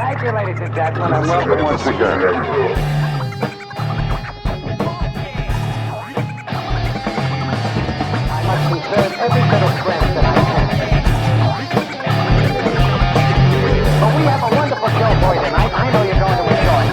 Thank you, ladies and gentlemen, and welcome once again. I must conserve every bit of strength that I can. But we have a wonderful show for you tonight. I know you're going to enjoy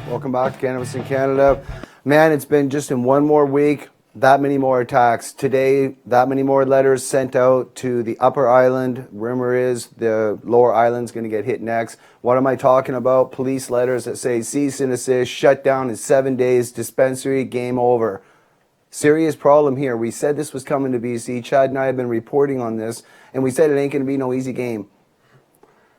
it. Welcome back to Cannabis in Canada. Man, it's been just in one more week, that many more attacks. Today, that many more letters sent out to the Upper Island. Rumor is the Lower Island's going to get hit next. What am I talking about? Police letters that say cease and desist, shut down in 7 days, dispensary, game over. Serious problem here. We said this was coming to BC. Chad and I have been reporting on this, and we said it ain't going to be no easy game.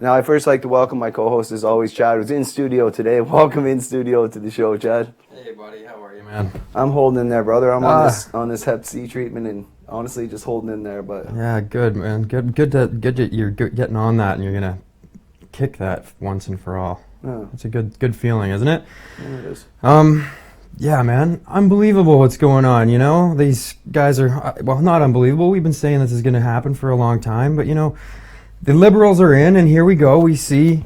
Now, I first like to welcome my co-host, as always, Chad, who's in studio today. Welcome in studio to the show, Chad. Hey, buddy. How are you, man? I'm holding in there, brother. I'm on this Hep C treatment, and honestly, just holding in there. But yeah, good, man. Good that you're getting on that, and you're gonna kick that once and for all. Yeah. It's a good feeling, isn't it? Yeah, it is. Yeah, man. Unbelievable what's going on. You know, these guys are not unbelievable. We've been saying this is gonna happen for a long time, but you know. The Liberals are in, and here we go. We see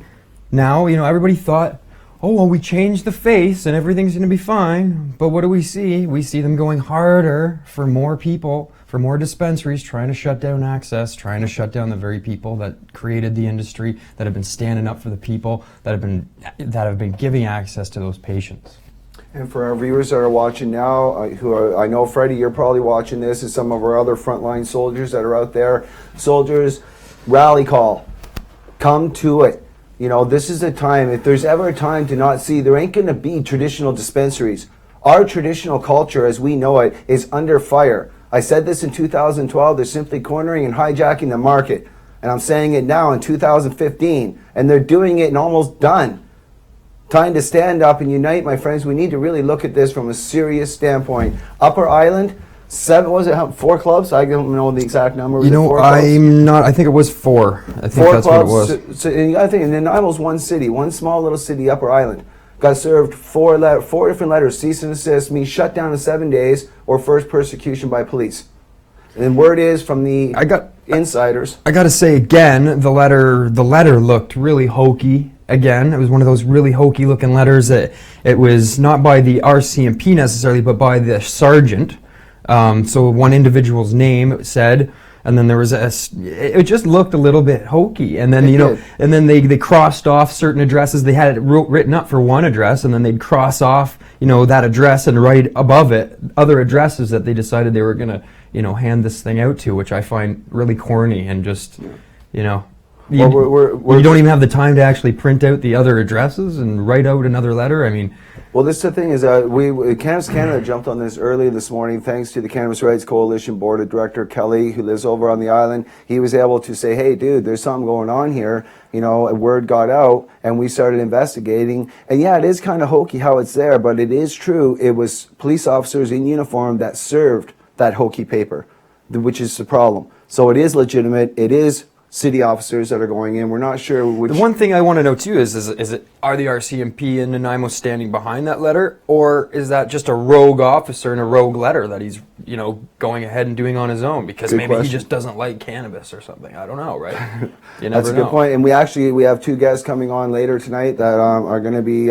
now, you know, everybody thought, oh, well, we changed the face and everything's going to be fine. But what do we see? We see them going harder for more people, for more dispensaries, trying to shut down access, trying to shut down the very people that created the industry, that have been standing up for the people, that have been giving access to those patients. And for our viewers that are watching now, I know, Freddie, you're probably watching this, and some of our other frontline soldiers that are out there. Soldiers, rally call. Come to it. You know, this is a time, if there's ever a time to not see, there ain't going to be traditional dispensaries. Our traditional culture, as we know it, is under fire. I said this in 2012, they're simply cornering and hijacking the market. And I'm saying it now in 2015, and they're doing it and almost done. Time to stand up and unite, my friends. We need to really look at this from a serious standpoint. Upper Island, 4 clubs? I don't know the exact number. You know, I think it was 4. I think 4 that's clubs, what it was. So and I think Nanaimo's one city, one small little city, Upper Island. Got served 4 different letters, cease and desist, means shut down in 7 days, or first persecution by police. And word is from the insiders. I got to say again, the letter looked really hokey. Again, it was one of those really hokey looking letters that it was not by the RCMP necessarily, but by the sergeant. So one individual's name it said, and then there was it just looked a little bit hokey. And then, and then they crossed off certain addresses. They had it written up for one address, and then they'd cross off, that address and write above it other addresses that they decided they were going to, hand this thing out to, which I find really corny and just, you don't even have the time to actually print out the other addresses and write out another letter. I mean, well, this is the thing is, Cannabis Canada jumped on this early this morning thanks to the Cannabis Rights Coalition Board of Director Kelly, who lives over on the island. He was able to say, hey, dude, there's something going on here. A word got out, and we started investigating. And yeah, it is kind of hokey how it's there, but it is true. It was police officers in uniform that served that hokey paper, which is the problem. So it is legitimate. It is city officers that are going in. We're not sure which. The one thing I want to know too is are the RCMP in Nanaimo standing behind that letter, or is that just a rogue officer in a rogue letter that he's going ahead and doing on his own because maybe he just doesn't like cannabis or something? I don't know, right? You never know. That's a good point. And we have 2 guests coming on later tonight that are going to be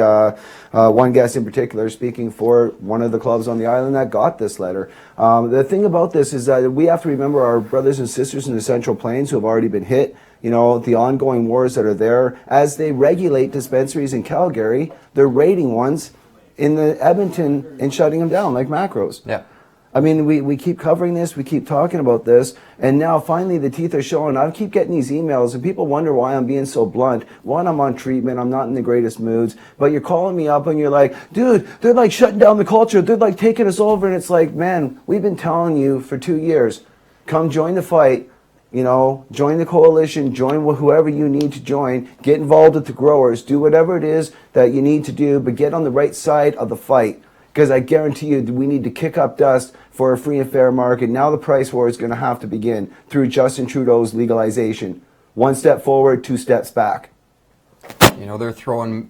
one guest in particular speaking for one of the clubs on the island that got this letter. The thing about this is that we have to remember our brothers and sisters in the Central Plains who have already been hit. The ongoing wars that are there. As they regulate dispensaries in Calgary, they're raiding ones in the Edmonton and shutting them down like macros. Yeah. I mean, we keep covering this, we keep talking about this, and now finally the teeth are showing. I keep getting these emails, and people wonder why I'm being so blunt. One, I'm on treatment, I'm not in the greatest moods, but you're calling me up and you're like, dude, they're like shutting down the culture, they're like taking us over, and it's like, man, we've been telling you for 2 years, come join the fight. Join the coalition, join whoever you need to join, get involved with the growers, do whatever it is that you need to do, but get on the right side of the fight. Because I guarantee you we need to kick up dust for a free and fair market. Now the price war is going to have to begin through Justin Trudeau's legalization. 1 step forward, 2 steps back. You know, they're throwing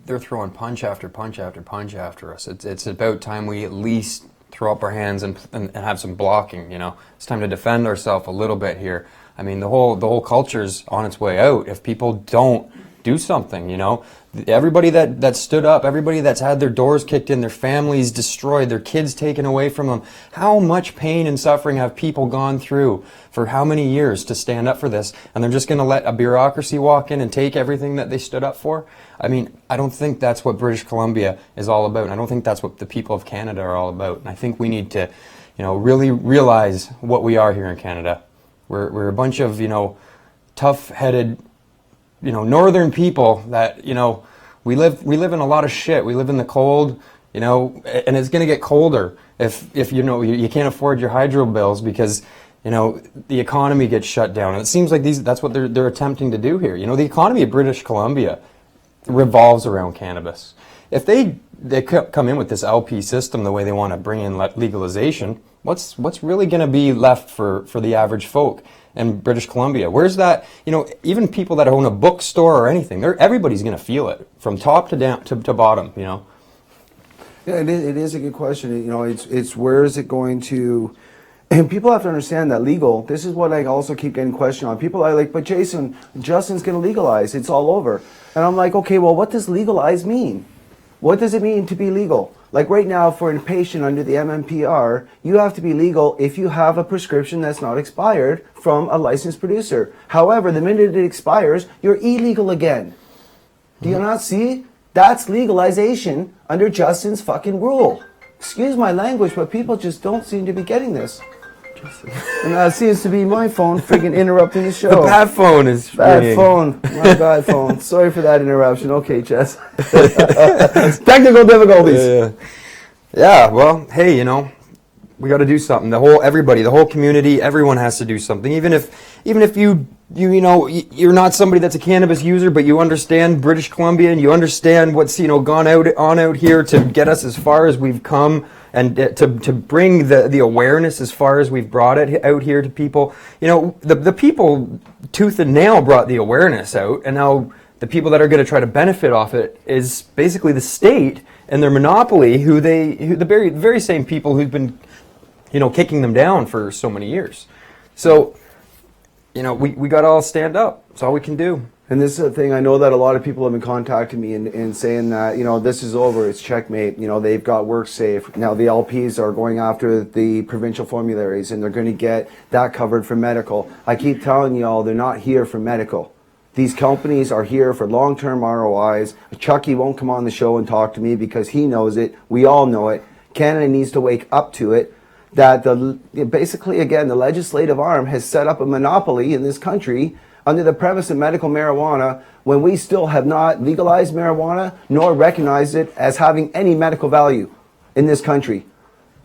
punch after punch after punch after us. It's about time we at least throw up our hands and have some blocking. You know, it's time to defend ourselves a little bit here. I mean, the whole culture's on its way out if people don't do something. You know, everybody that stood up, everybody that's had their doors kicked in, their families destroyed, their kids taken away from them. How much pain and suffering have people gone through for how many years to stand up for this? And they're just going to let a bureaucracy walk in and take everything that they stood up for? I mean, I don't think that's what British Columbia is all about. And I don't think that's what the people of Canada are all about. And I think we need to, you know, really realize what we are here in Canada. We're a bunch of, you know, tough-headed, you know, northern people that, you know, we live in a lot of shit. We live in the cold, you know, and it's going to get colder if you know you can't afford your hydro bills because, you know, the economy gets shut down. And it seems like that's what they're attempting to do here. You know, the economy of British Columbia revolves around cannabis. If they come in with this LP system the way they want to bring in legalization, what's really going to be left for the average folk in British Columbia? Where's that? You know, even people that own a bookstore or anything, everybody's going to feel it from top to down to bottom. You know. Yeah, it is a good question. You know, it's where is it going to? And people have to understand that legal. This is what I also keep getting questioned on. People are like, but Jason, Justin's going to legalize. It's all over. And I'm like, okay, well, what does legalize mean? What does it mean to be legal? Like right now, for a patient under the MMPR, you have to be legal if you have a prescription that's not expired from a licensed producer. However, the minute it expires, you're illegal again. Do you not see? That's legalization under Justin's fucking rule. Excuse my language, but people just don't seem to be getting this. And that seems to be my phone friggin' interrupting the show. The bad phone is bad ringing. phone. My bad phone. Sorry for that interruption. Okay, Jess. Technical difficulties. Yeah, well, hey, you know, we got to do something. Everybody, the whole community, everyone has to do something. Even if you know, you're not somebody that's a cannabis user, but you understand British Columbia and you understand what's, you know, gone out here to get us as far as we've come. And to bring the awareness as far as we've brought it out here to people. You know, the people tooth and nail brought the awareness out, and now the people that are going to try to benefit off it is basically the state and their monopoly, the very same people who've been, you know, kicking them down for so many years. So, you know, we got to all stand up. That's all we can do. And this is the thing, I know that a lot of people have been contacting me and saying that, you know, this is over, it's checkmate, you know, they've got work safe. Now the LPs are going after the provincial formularies and they're going to get that covered for medical. I keep telling y'all, they're not here for medical. These companies are here for long-term ROIs. Chucky won't come on the show and talk to me because he knows it. We all know it. Canada needs to wake up to it. That basically, again, the legislative arm has set up a monopoly in this country under the premise of medical marijuana when we still have not legalized marijuana nor recognized it as having any medical value in this country.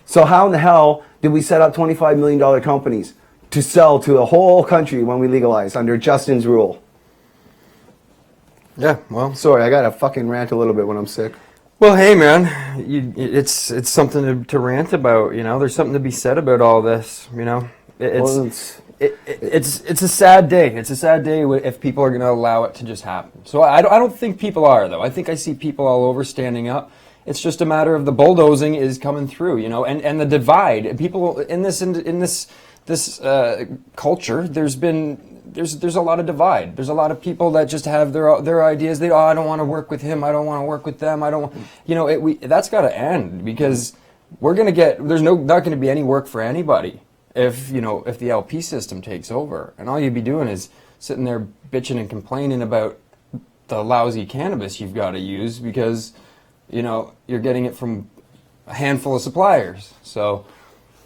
So how in the hell did we set up $25 million companies to sell to the whole country when we legalize under Justin's rule? Yeah, well. Sorry, I got to fucking rant a little bit when I'm sick. Well, hey, man, it's something to rant about, you know. There's something to be said about all this, you know. It's a sad day. It's a sad day if people are going to allow it to just happen. So I don't think people are, though. I think I see people all over standing up. It's just a matter of the bulldozing is coming through, you know, and the divide. People in this culture, there's a lot of divide. There's a lot of people that just have their ideas. I don't want to work with him. I don't want to work with them. I don't, you know, that's got to end because there's not going to be any work for anybody. If the LP system takes over, and all you'd be doing is sitting there bitching and complaining about the lousy cannabis you've got to use because, you know, you're getting it from a handful of suppliers. So,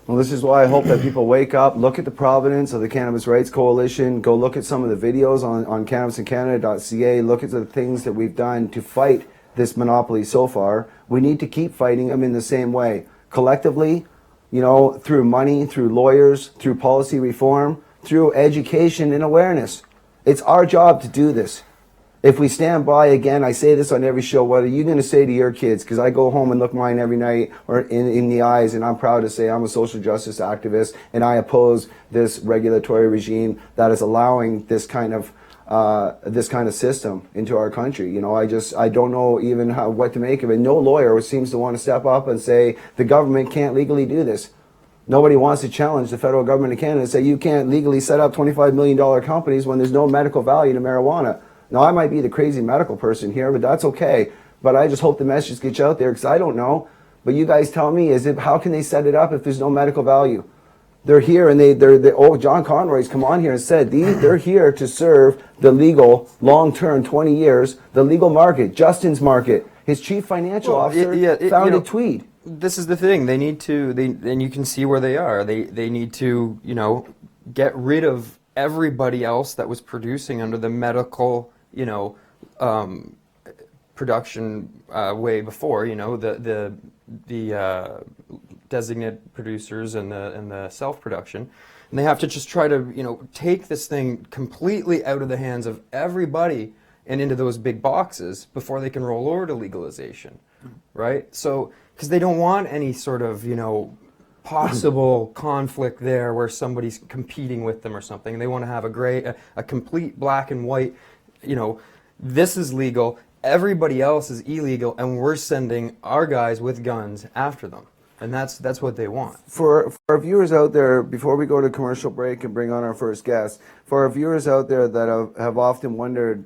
well, this is why I hope that people wake up, look at the provenance of the Cannabis Rights Coalition, go look at some of the videos on cannabisincanada.ca, look at the things that we've done to fight this monopoly so far. We need to keep fighting them in the same way, collectively. You know, through money, through lawyers, through policy reform, through education and awareness. It's our job to do this. If we stand by, again, I say this on every show, what are you going to say to your kids? Because I go home and look mine every night or in the eyes, and I'm proud to say I'm a social justice activist, and I oppose this regulatory regime that is allowing this kind of this kind of system into our country. You know, I don't know even what to make of it. No lawyer seems to want to step up and say the government can't legally do this. Nobody wants to challenge the federal government of Canada and say you can't legally set up $25 million companies when there's no medical value to marijuana. Now, I might be the crazy medical person here, but that's okay. But I just hope the message gets out there because I don't know. But you guys tell me, how can they set it up if there's no medical value? They're here and John Conroy's come on here and said they're here to serve the legal, long-term, 20 years, the legal market, Justin's market. His chief financial officer founded Tweed. This is the thing. They need to, and you can see where they are. They need to, get rid of everybody else that was producing under the medical, production way before. The designated producers and the self-production, and they have to just try to take this thing completely out of the hands of everybody and into those big boxes before they can roll over to legalization, right? So because they don't want any sort of possible conflict there where somebody's competing with them or something. They want to have a complete black and white, this is legal, everybody else is illegal, and we're sending our guys with guns after them. And that's what they want. For our viewers out there, before we go to commercial break and bring on our first guest, for our viewers out there that have often wondered,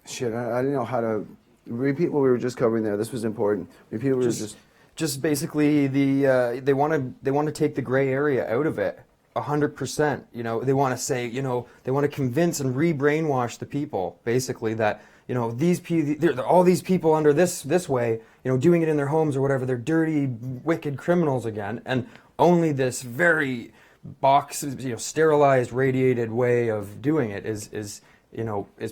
I didn't know how to repeat what we were just covering there. This was important. Repeat what just basically they want to take the gray area out of it 100%. They want to say, they want to convince and re-brainwash the people basically that all these people under this way, doing it in their homes or whatever, they're dirty, wicked criminals again, and only this very sterilized, radiated way of doing it is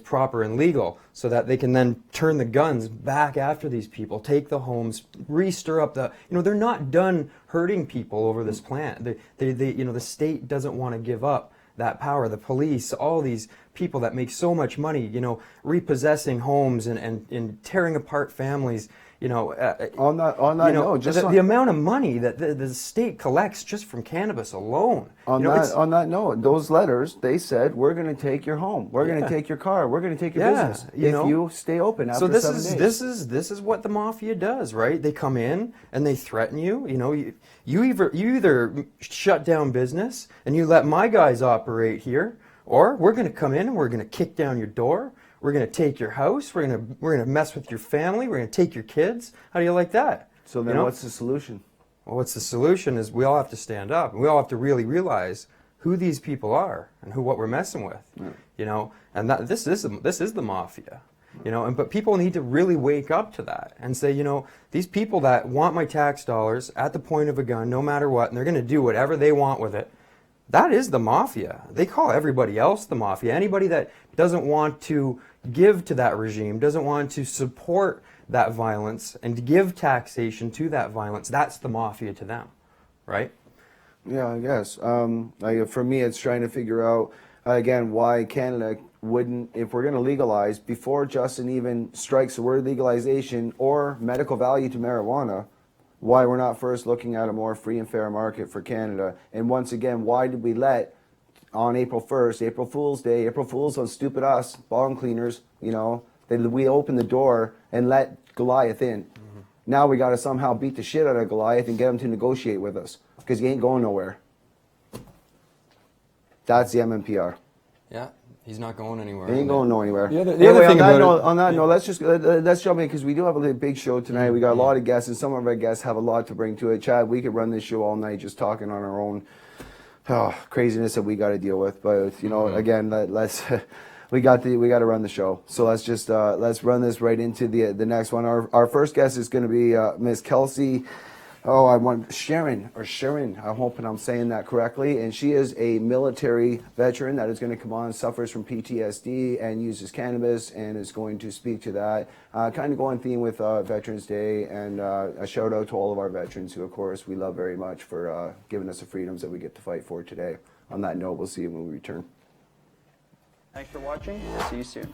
proper and legal, so that they can then turn the guns back after these people, take the homes, re-stir up they're not done hurting people over this plan. The state doesn't want to give up that power. The police, all these people that make so much money, repossessing homes and tearing apart families, on that note, the amount of money that the state collects just from cannabis alone. On that note, those letters, they said, we're going to take your home, we're going to take your car, we're going to take your business if you stay open after 7 days. This is what the mafia does, right? They come in and they threaten you. You either shut down business and you let my guys operate here, or we're going to come in and we're going to kick down your door. We're going to take your house. We're going to mess with your family. We're going to take your kids. How do you like that? So then what's the solution? Well, what's the solution is we all have to stand up. We all have to really realize who these people are and what we're messing with. Yeah. And that this is the mafia. But people need to really wake up to that and say, these people that want my tax dollars at the point of a gun, no matter what, and they're going to do whatever they want with it. That is the mafia. They call everybody else the mafia. Anybody that doesn't want to give to that regime, doesn't want to support that violence and give taxation to that violence, that's the mafia to them, right? Yeah, I guess. For me, it's trying to figure out, again, why Canada wouldn't, if we're going to legalize, before Justin even strikes the word legalization or medical value to marijuana, why we're not first looking at a more free and fair market for Canada. And once again, why did we let, on April 1st, April Fool's Day, April Fool's on stupid us, bottom cleaners, we opened the door and let Goliath in. Mm-hmm. Now we got to somehow beat the shit out of Goliath and get him to negotiate with us, because he ain't going nowhere. That's the MMPR. Yeah. He's not going anywhere. He ain't going nowhere. The other thing on that note, let's jump in, because we do have a big show tonight. We got a lot of guests, and some of our guests have a lot to bring to it. Chad, we could run this show all night just talking on our own craziness that we got to deal with. But again, let's we got to run the show. So let's run this right into the next one. Our first guest is going to be Miss Kelsey. Sharon. I'm hoping I'm saying that correctly. And she is a military veteran that is going to come on, suffers from PTSD, and uses cannabis, and is going to speak to that. Kind of go on theme with Veterans Day, and a shout out to all of our veterans who, of course, we love very much for giving us the freedoms that we get to fight for today. On that note, we'll see you when we return. Thanks for watching. See you soon.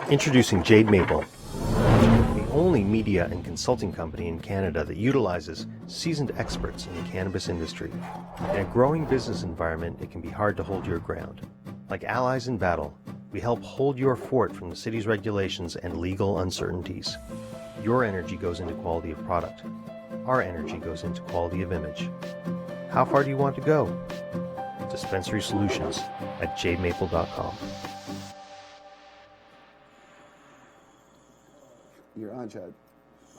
Introducing Jade Maple, the only media and consulting company in Canada that utilizes seasoned experts in the cannabis industry. In a growing business environment, it can be hard to hold your ground. Like allies in battle, we help hold your fort from the city's regulations and legal uncertainties. Your energy goes into quality of product. Our energy goes into quality of image. How far do you want to go? Dispensary Solutions at jademaple.com. You're on, Chad.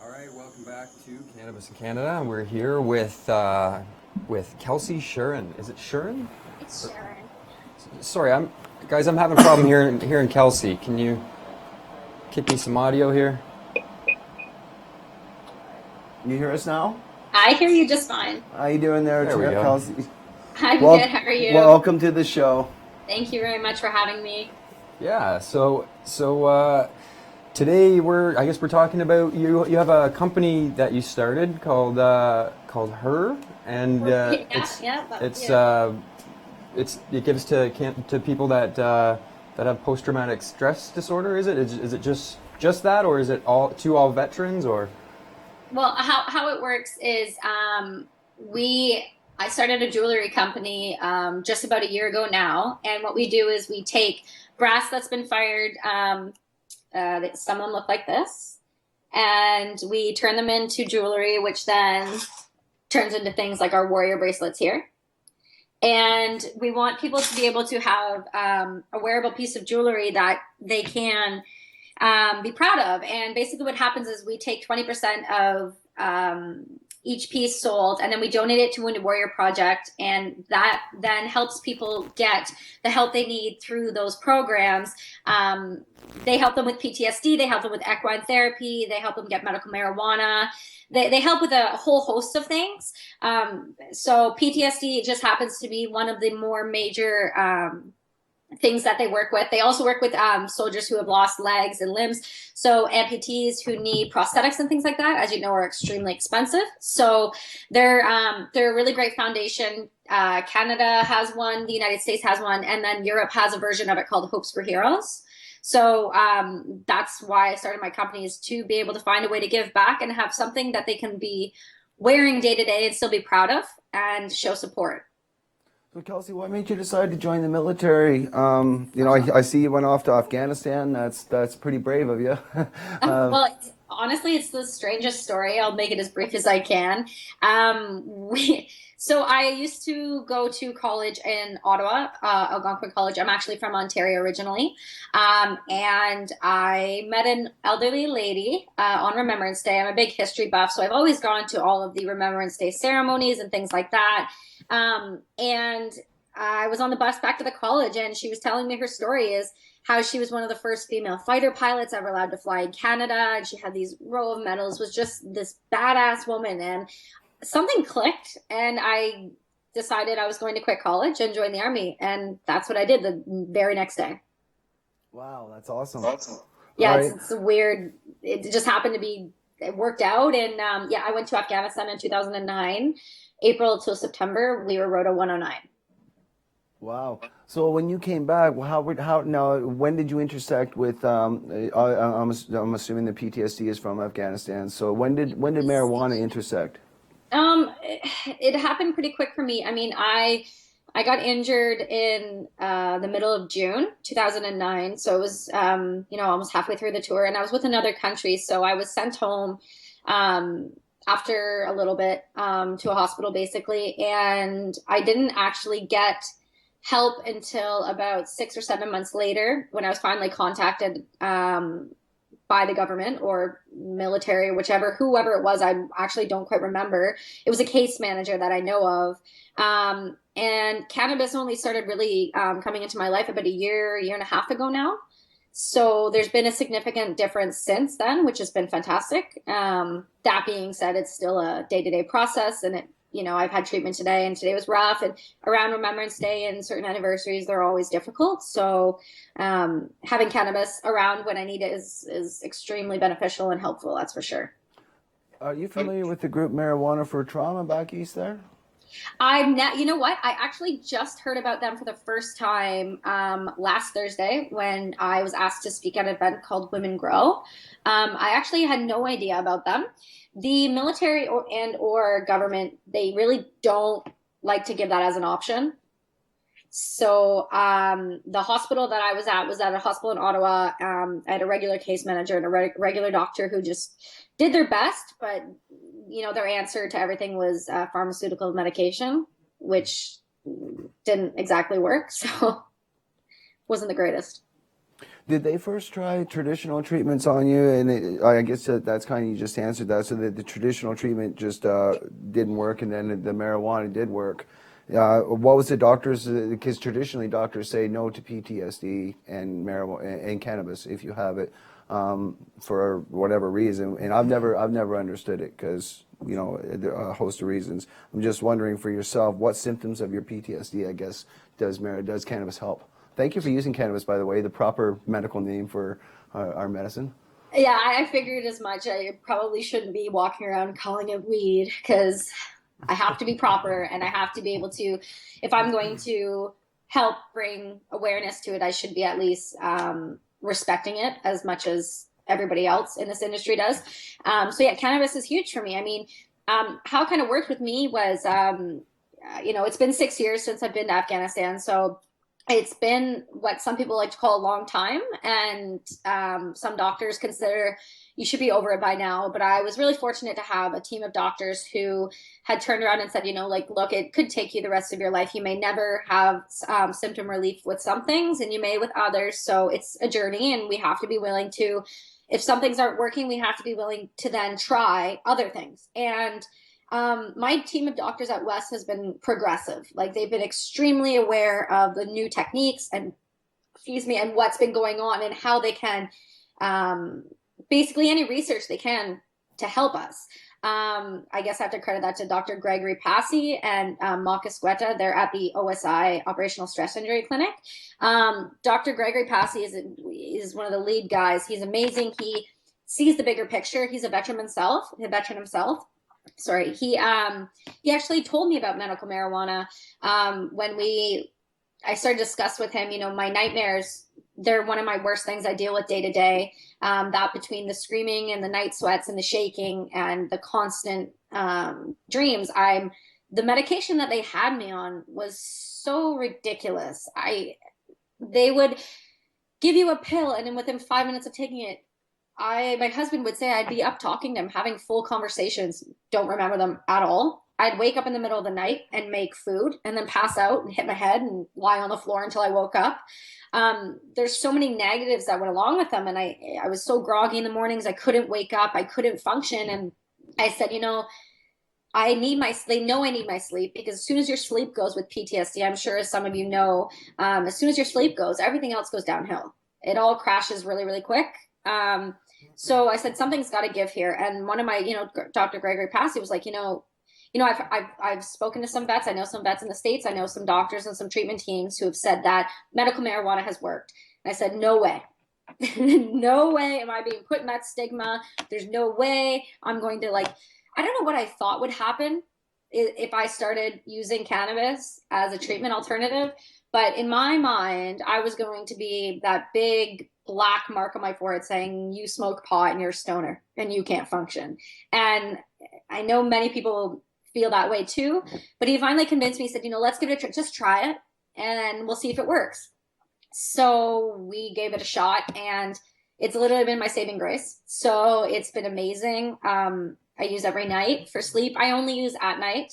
All right, welcome back to Cannabis in Canada. We're here with Kelsey Sharon. Is it Sharon? It's Sharon. Sorry, I'm having a problem hearing Kelsey. Can you kick me some audio here? You hear us now? I hear you just fine. How you doing there, There we go. Kelsey? I'm good. How are you? Welcome to the show. Thank you very much for having me. Yeah. So today we're talking about you. You have a company that you started called Her, and it gives to people that have post-traumatic stress disorder. Is it just that, or is it all veterans, or? Well, how it works is I started a jewelry company just about a year ago now, and what we do is we take brass that's been fired. Some of them look like this, and we turn them into jewelry, which then turns into things like our warrior bracelets here. And we want people to be able to have a wearable piece of jewelry that they can be proud of. And basically what happens is we take 20% of each piece sold, and then we donate it to Wounded Warrior Project, and that then helps people get the help they need through those programs. They help them with PTSD, they help them with equine therapy, they help them get medical marijuana. They help with a whole host of things. So PTSD just happens to be one of the more major things that they work with. They also work with soldiers who have lost legs and limbs. So amputees who need prosthetics and things like that, as you know, are extremely expensive. So they're a really great foundation. Canada has one, the United States has one, and then Europe has a version of it called Hopes for Heroes. So that's why I started my company, is to be able to find a way to give back and have something that they can be wearing day to day and still be proud of and show support. So, Kelsey, what made you decide to join the military? I see you went off to Afghanistan. That's pretty brave of you. Well, honestly, it's the strangest story. I'll make it as brief as I can. So I used to go to college in Ottawa, Algonquin College. I'm actually from Ontario originally. And I met an elderly lady on Remembrance Day. I'm a big history buff, so I've always gone to all of the Remembrance Day ceremonies and things like that. And I was on the bus back to the college, and she was telling me her story is how she was one of the first female fighter pilots ever allowed to fly in Canada. And she had these row of medals, was just this badass woman. And something clicked, and I decided I was going to quit college and join the Army. And that's what I did the very next day. Wow, that's awesome. Yeah, Right. it's weird. It just happened to be, it worked out. And I went to Afghanistan in 2009. April till September, we were Rota 109. Wow. So when you came back, when did you intersect with? I'm assuming the PTSD is from Afghanistan. So when did marijuana intersect? It happened pretty quick for me. I mean, I got injured in the middle of June 2009. So it was almost halfway through the tour, and I was with another country. So I was sent home after a little bit to a hospital, basically, and I didn't actually get help until about 6 or 7 months later, when I was finally contacted by the government or military or whoever it was. I actually don't quite remember. It was a case manager that I know of. And cannabis only started really coming into my life about a year and a half ago now. So there's been a significant difference since then, which has been fantastic. That being said, it's still a day-to-day process, and I've had treatment today, and today was rough, and around Remembrance Day and certain anniversaries, they're always difficult. So having cannabis around when I need it is extremely beneficial and helpful, that's for sure. Are you familiar with the group Marijuana for Trauma back east there? You know what? I actually just heard about them for the first time last Thursday when I was asked to speak at an event called Women Grow. I actually had no idea about them. The military or government, they really don't like to give that as an option. So the hospital that I was at a hospital in Ottawa. I had a regular case manager and a regular doctor who just did their best, but their answer to everything was pharmaceutical medication, which didn't exactly work. So wasn't the greatest. Did they first try traditional treatments on you? And I guess that's kind of, you just answered that. So that the traditional treatment just didn't work, and then the marijuana did work. What was the doctors? Because traditionally doctors say no to PTSD and marijuana and cannabis if you have it for whatever reason. And I've never understood it because there are a host of reasons. I'm just wondering for yourself, what symptoms of your PTSD, I guess, does cannabis help? Thank you for using cannabis, by the way, the proper medical name for our medicine. Yeah, I figured as much. I probably shouldn't be walking around calling it weed because I have to be proper, and I have to be able to, if I'm going to help bring awareness to it, I should be at least respecting it as much as everybody else in this industry does. So yeah, cannabis is huge for me. I mean, how it kind of worked with me was, it's been 6 years since I've been to Afghanistan. So it's been what some people like to call a long time, and some doctors consider you should be over it by now. But I was really fortunate to have a team of doctors who had turned around and said, look, it could take you the rest of your life. You may never have symptom relief with some things, and you may with others. So it's a journey, and we have to be willing to, if some things aren't working, we have to be willing to then try other things. And my team of doctors at West has been progressive. Like, they've been extremely aware of the new techniques and what's been going on, and how they can, basically any research they can to help us. I guess I have to credit that to Dr. Gregory Passy and Marcus Guetta. They're at the OSI Operational Stress Injury Clinic. Dr. Gregory Passy is one of the lead guys. He's amazing. He sees the bigger picture. He's a veteran himself. Sorry, he actually told me about medical marijuana when I started to discuss with him, my nightmares. They're one of my worst things I deal with day to day. That between the screaming and the night sweats and the shaking and the constant dreams, the medication that they had me on was so ridiculous. They would give you a pill, and then within 5 minutes of taking it, my husband would say I'd be up talking to him, having full conversations, don't remember them at all. I'd wake up in the middle of the night and make food, and then pass out and hit my head and lie on the floor until I woke up. There's so many negatives that went along with them. And I was so groggy in the mornings. I couldn't wake up. I couldn't function. And I said, they know I need my sleep, because as soon as your sleep goes with PTSD, I'm sure as some of you know, as soon as your sleep goes, everything else goes downhill. It all crashes really, really quick. So I said, something's got to give here. And one of my, Dr. Gregory Passy was like, I've spoken to some vets. I know some vets in the States. I know some doctors and some treatment teams who have said that medical marijuana has worked. And I said, no way. No way am I being put in that stigma. There's no way I'm going to, I don't know what I thought would happen if I started using cannabis as a treatment alternative. But in my mind, I was going to be that big black mark on my forehead saying, you smoke pot and you're a stoner and you can't function. And I know many people feel that way too, but he finally convinced me. He said, let's give it a try. Just try it and we'll see if it works. So we gave it a shot, and it's literally been my saving grace. So it's been amazing. I use every night for sleep. I only use at night.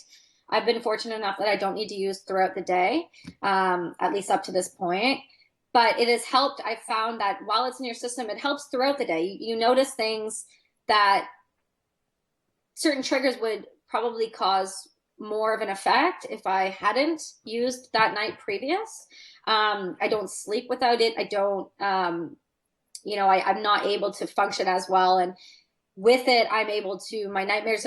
I've been fortunate enough that I don't need to use throughout the day, at least up to this point. But it has helped. I found that while it's in your system, it helps throughout the day. You notice things that certain triggers would probably cause more of an effect if I hadn't used that night previous. I don't sleep without it. I don't, I'm not able to function as well. And with it, I'm able to, my nightmares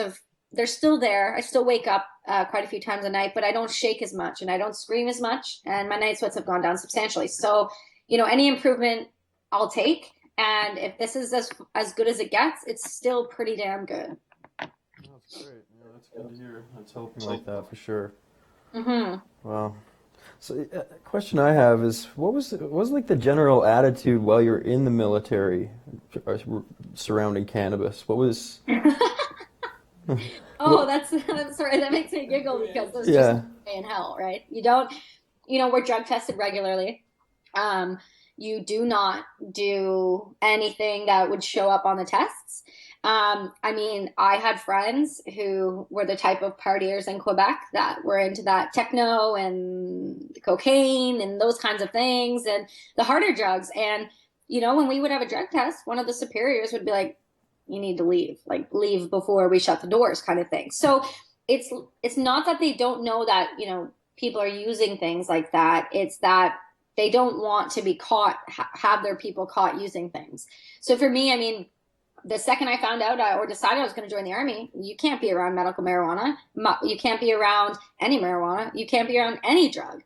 they're still there. I still wake up quite a few times a night, but I don't shake as much and I don't scream as much. And my night sweats have gone down substantially. So, any improvement I'll take. And if this is as good as it gets, it's still pretty damn good. That's Great. Yeah, that's good to hear. Let's hope like that for sure. Mm-hmm. Wow. So, question I have is, what was like the general attitude while you're in the military surrounding cannabis? What was? Oh, that's sorry. That makes me giggle because there's just no way in hell, right? You don't, we're drug tested regularly. You do not do anything that would show up on the tests. I mean, I had friends who were the type of partiers in Quebec that were into that techno and cocaine and those kinds of things and the harder drugs. And, when we would have a drug test, one of the superiors would be like, you need to leave, like leave before we shut the doors kind of thing. So it's not that they don't know that, people are using things like that. It's that they don't want to be caught, have their people caught using things. So for me, I mean, the second I found out or decided I was going to join the army, you can't be around medical marijuana. You can't be around any marijuana. You can't be around any drug.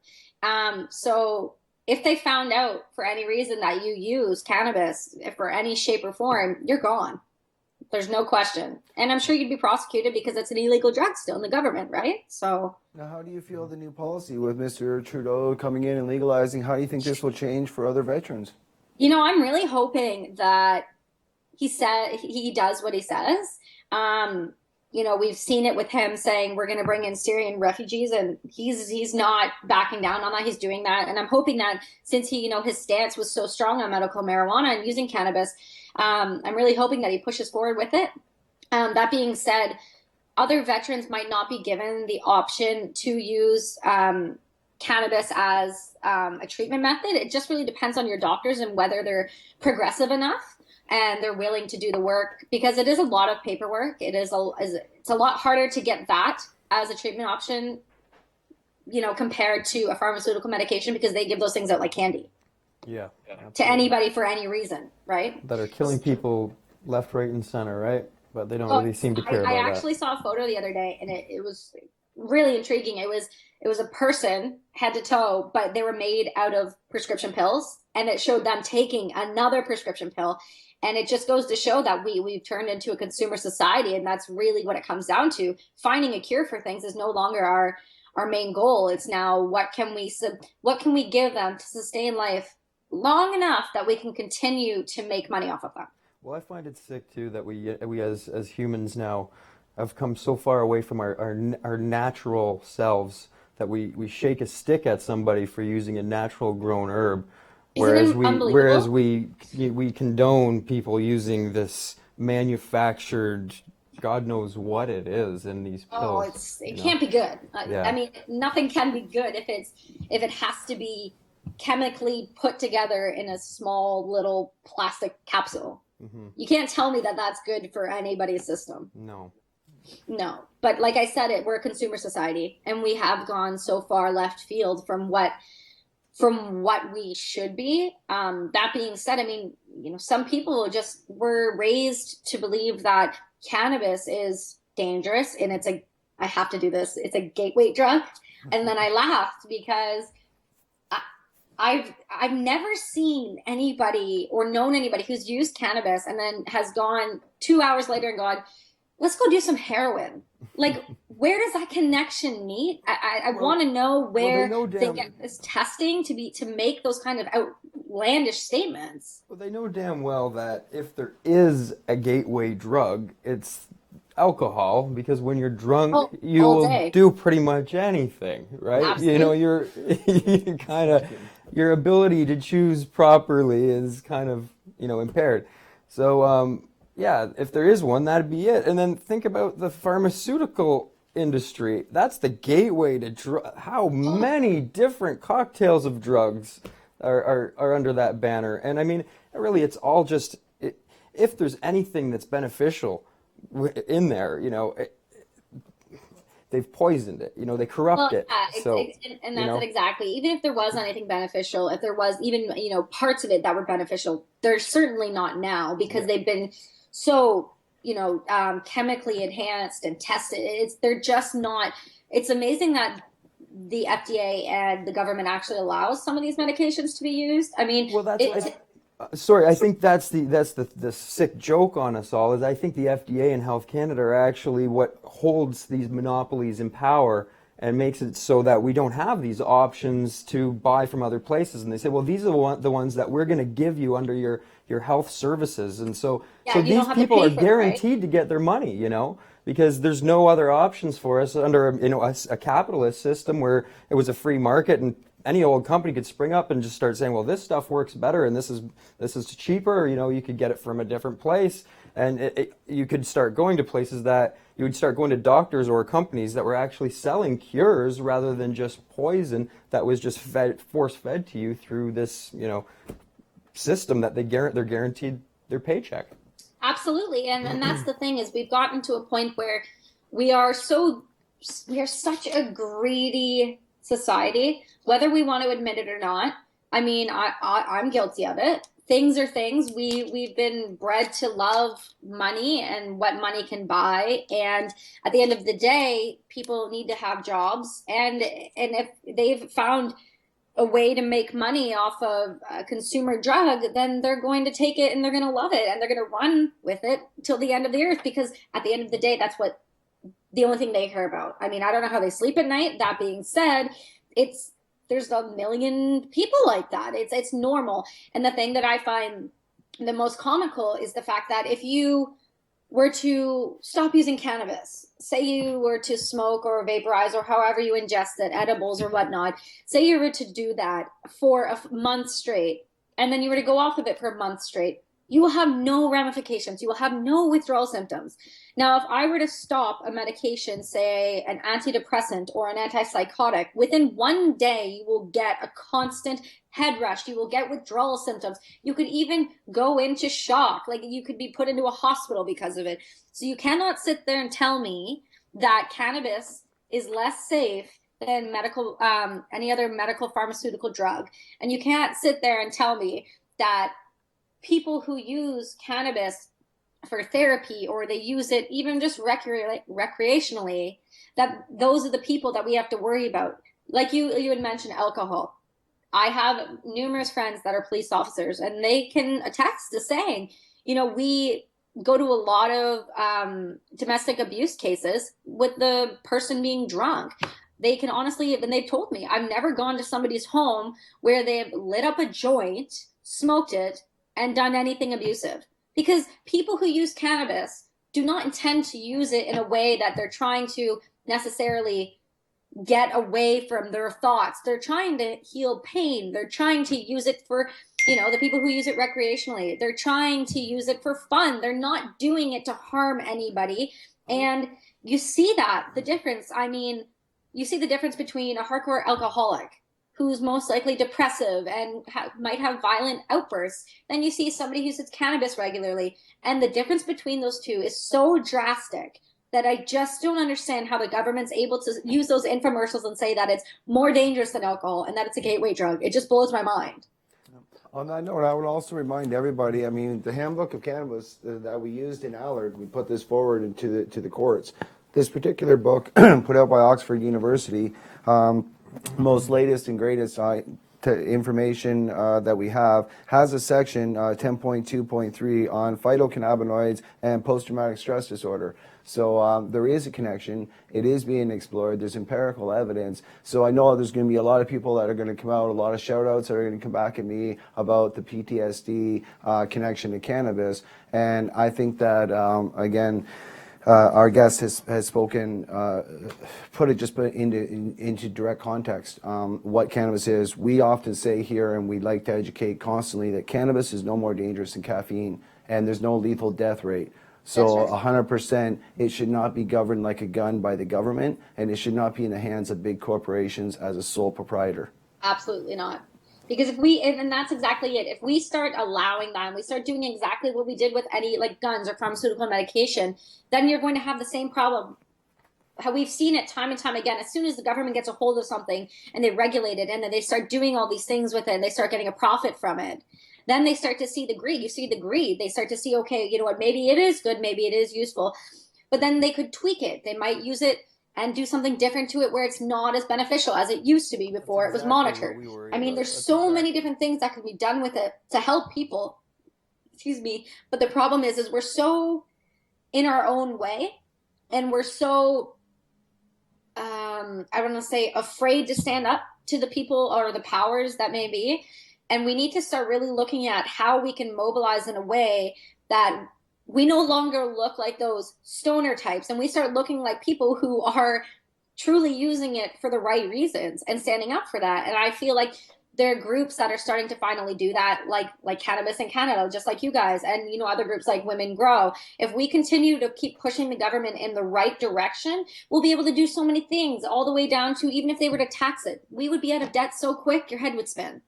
So if they found out for any reason that you use cannabis for any shape or form, you're gone. There's no question. And I'm sure you'd be prosecuted because it's an illegal drug still in the government, right? So now, how do you feel the new policy with Mr. Trudeau coming in and legalizing? How do you think this will change for other veterans? I'm really hoping that he does what he says. We've seen it with him saying we're going to bring in Syrian refugees, and he's not backing down on that. He's doing that, and I'm hoping that since his stance was so strong on medical marijuana and using cannabis, I'm really hoping that he pushes forward with it. That being said, other veterans might not be given the option to use cannabis as a treatment method. It just really depends on your doctors and whether they're progressive enough and they're willing to do the work, because it is a lot of paperwork. It's a lot harder to get that as a treatment option, compared to a pharmaceutical medication, because they give those things out like candy. Yeah. To anybody for any reason, right? That are killing people left, right, and center, right? But they don't really seem to care about that. I actually saw a photo the other day, and it was really intriguing. It was a person head to toe, but they were made out of prescription pills, and it showed them taking another prescription pill. And it just goes to show that we've turned into a consumer society, and that's really what it comes down to. Finding a cure for things is no longer our main goal. It's now what can we give them to sustain life long enough that we can continue to make money off of them. Well, I find it sick too that we as humans now have come so far away from our natural selves that we shake a stick at somebody for using a natural grown herb. Whereas we condone people using this manufactured, God knows what it is in these pills. It can't be good. I mean, nothing can be good if it has to be chemically put together in a small little plastic capsule. Mm-hmm. You can't tell me that that's good for anybody's system. No. But like I said, we're a consumer society, and we have gone so far left field from what we should be. That being said, I mean, some people just were raised to believe that cannabis is dangerous, and I have to do this, it's a gateway drug. And then I laughed because I've never seen anybody or known anybody who's used cannabis and then has gone 2 hours later and gone, let's go do some heroin. Like, where does that connection meet? I want to know where they get this testing to make those kind of outlandish statements. Well, they know damn well that if there is a gateway drug, it's alcohol, because when you're drunk, you will do pretty much anything, right? Absolutely. You kind of, your ability to choose properly is kind of, impaired. So, yeah, if there is one, that'd be it. And then think about the pharmaceutical industry. That's the gateway to how many different cocktails of drugs are under that banner. And I mean, really, it's all just, if there's anything that's beneficial in there, they've poisoned it. They corrupt it. And that's it exactly. Even if there was anything beneficial, if there was even parts of it that were beneficial, they're certainly not now, because they've been so chemically enhanced and tested. They're just not. It's amazing that the FDA and the government actually allows some of these medications to be used. I mean, well, Sorry, I think that's the sick joke on us all is I think the FDA and Health Canada are actually what holds these monopolies in power and makes it so that we don't have these options to buy from other places. And they say, well, these are the ones that we're going to give you under your health services. And so Yeah, you these don't have to people pay are for it, right? guaranteed to get their money, because there's no other options for us under a capitalist system where it was a free market and any old company could spring up and just start saying, well, this stuff works better and this is cheaper. You could get it from a different place, and you could start going to places that you would start going to doctors or companies that were actually selling cures rather than just poison that was just force fed to you through this system that they're guaranteed their paycheck. Absolutely. And that's the thing is we've gotten to a point where we are such a greedy society, whether we want to admit it or not. I mean, I'm guilty of it. Things are things. We've been bred to love money and what money can buy. And at the end of the day, people need to have jobs. And if they've found a way to make money off of a consumer drug, then they're going to take it and they're going to love it and they're going to run with it till the end of the earth, because at the end of the day, that's what the only thing they care about. I mean, I don't know how they sleep at night. That being said, there's a million people like that. It's normal. And the thing that I find the most comical is the fact that if you were to stop using cannabis, say you were to smoke or vaporize or however you ingest it, edibles or whatnot, say you were to do that for a month straight, and then you were to go off of it for a month straight, you will have no ramifications. You will have no withdrawal symptoms. Now, if I were to stop a medication, say an antidepressant or an antipsychotic, within one day, you will get a constant head rush. You will get withdrawal symptoms. You could even go into shock. Like you could be put into a hospital because of it. So you cannot sit there and tell me that cannabis is less safe than any other medical pharmaceutical drug. And you can't sit there and tell me that people who use cannabis for therapy or they use it even just recreationally, that those are the people that we have to worry about. Like you had mentioned alcohol. I have numerous friends that are police officers, and they can attest to saying, we go to a lot of domestic abuse cases with the person being drunk. They can honestly, and they've told me, I've never gone to somebody's home where they've lit up a joint, smoked it, and done anything abusive. Because people who use cannabis do not intend to use it in a way that they're trying to necessarily get away from their thoughts. They're trying to heal pain. They're trying to use it for, the people who use it recreationally. They're trying to use it for fun. They're not doing it to harm anybody. And you see the difference. I mean, you see the difference between a hardcore alcoholic who's most likely depressive and might have violent outbursts, then you see somebody who uses cannabis regularly. And the difference between those two is so drastic that I just don't understand how the government's able to use those infomercials and say that it's more dangerous than alcohol and that it's a gateway drug. It just blows my mind. On that note, I would also remind everybody, I mean, the handbook of cannabis that we used in Allard, we put this forward into the courts. This particular book, put out by Oxford University, most latest and greatest information that we have, has a section 10.2.3 on phytocannabinoids and post-traumatic stress disorder. So there is a connection. It is being explored. There's empirical evidence. So I know there's going to be a lot of people that are going to come out, a lot of shout-outs that are going to come back at me about the PTSD connection to cannabis. And I think that, again, our guest has spoken, put it into direct context, what cannabis is. We often say here, and we like to educate constantly, that cannabis is no more dangerous than caffeine, and there's no lethal death rate. So 100%, it should not be governed like a gun by the government, and it should not be in the hands of big corporations as a sole proprietor. Absolutely not. Because and that's exactly it. If we start allowing that and we start doing exactly what we did with any like guns or pharmaceutical medication, then you're going to have the same problem. How we've seen it time and time again. As soon as the government gets a hold of something and they regulate it and then they start doing all these things with it and they start getting a profit from it, then they start to see the greed. You see the greed. They start to see, okay, you know what, maybe it is good, maybe it is useful. But then they could tweak it. They might use it and do something different to it where it's not as beneficial as it used to be before it was monitored. I mean, there's so many different things that can be done with it to help people. Excuse me. But the problem is we're so in our own way, and we're so, I don't want to say afraid to stand up to the people or the powers that may be. And we need to start really looking at how we can mobilize in a way that we no longer look like those stoner types, and we start looking like people who are truly using it for the right reasons and standing up for that. And I feel like there are groups that are starting to finally do that, like Cannabis in Canada, just like you guys, and other groups like Women Grow. If we continue to keep pushing the government in the right direction, we'll be able to do so many things, all the way down to even if they were to tax it, we would be out of debt so quick your head would spin.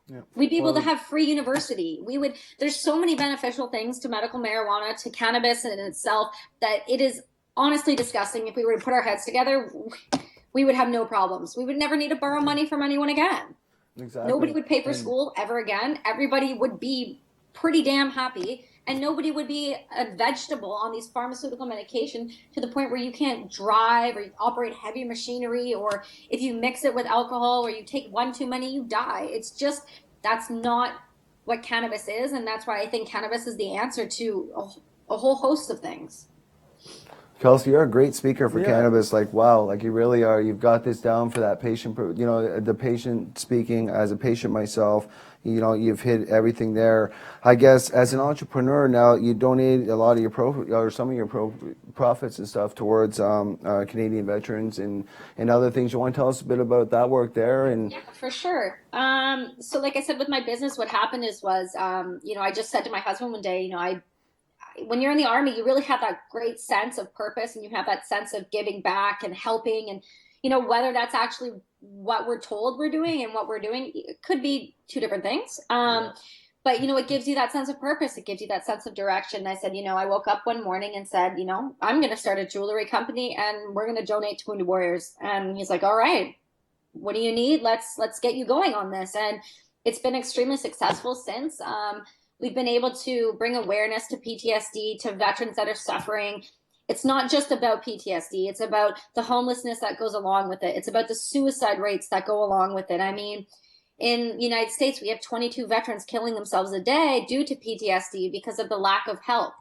Yeah. We'd be able to have free university. There's so many beneficial things to medical marijuana, to cannabis in itself, that it is honestly disgusting. If we were to put our heads together, we would have no problems. We would never need to borrow money from anyone again. Exactly. Nobody would pay for school ever again. Everybody would be pretty damn happy, and nobody would be a vegetable on these pharmaceutical medication to the point where you can't drive or you operate heavy machinery, or if you mix it with alcohol or you take one too many, you die. It's just, that's not what cannabis is, and that's why I think cannabis is the answer to a whole host of things. Kelsey, you're a great speaker for cannabis. Like, wow, like you really are. You've got this down for that patient, the patient speaking. As a patient myself, you've hit everything there. I guess as an entrepreneur now, you donate a lot of your some of your profits and stuff towards Canadian veterans and other things. You want to tell us a bit about that work there? And yeah, for sure. So like I said, with my business, what happened was, I just said to my husband one day, when you're in the Army, you really have that great sense of purpose, and you have that sense of giving back and helping, and whether that's actually what we're told we're doing and what we're doing, it could be two different things. But it gives you that sense of purpose. It gives you that sense of direction. And I said, I woke up one morning and said, I'm going to start a jewelry company, and we're going to donate to Wounded Warriors. And he's like, all right, what do you need? Let's get you going on this. And it's been extremely successful since. We've been able to bring awareness to PTSD, to veterans that are suffering. It's not just about PTSD. It's about the homelessness that goes along with it. It's about the suicide rates that go along with it. I mean, in the United States, we have 22 veterans killing themselves a day due to PTSD because of the lack of help.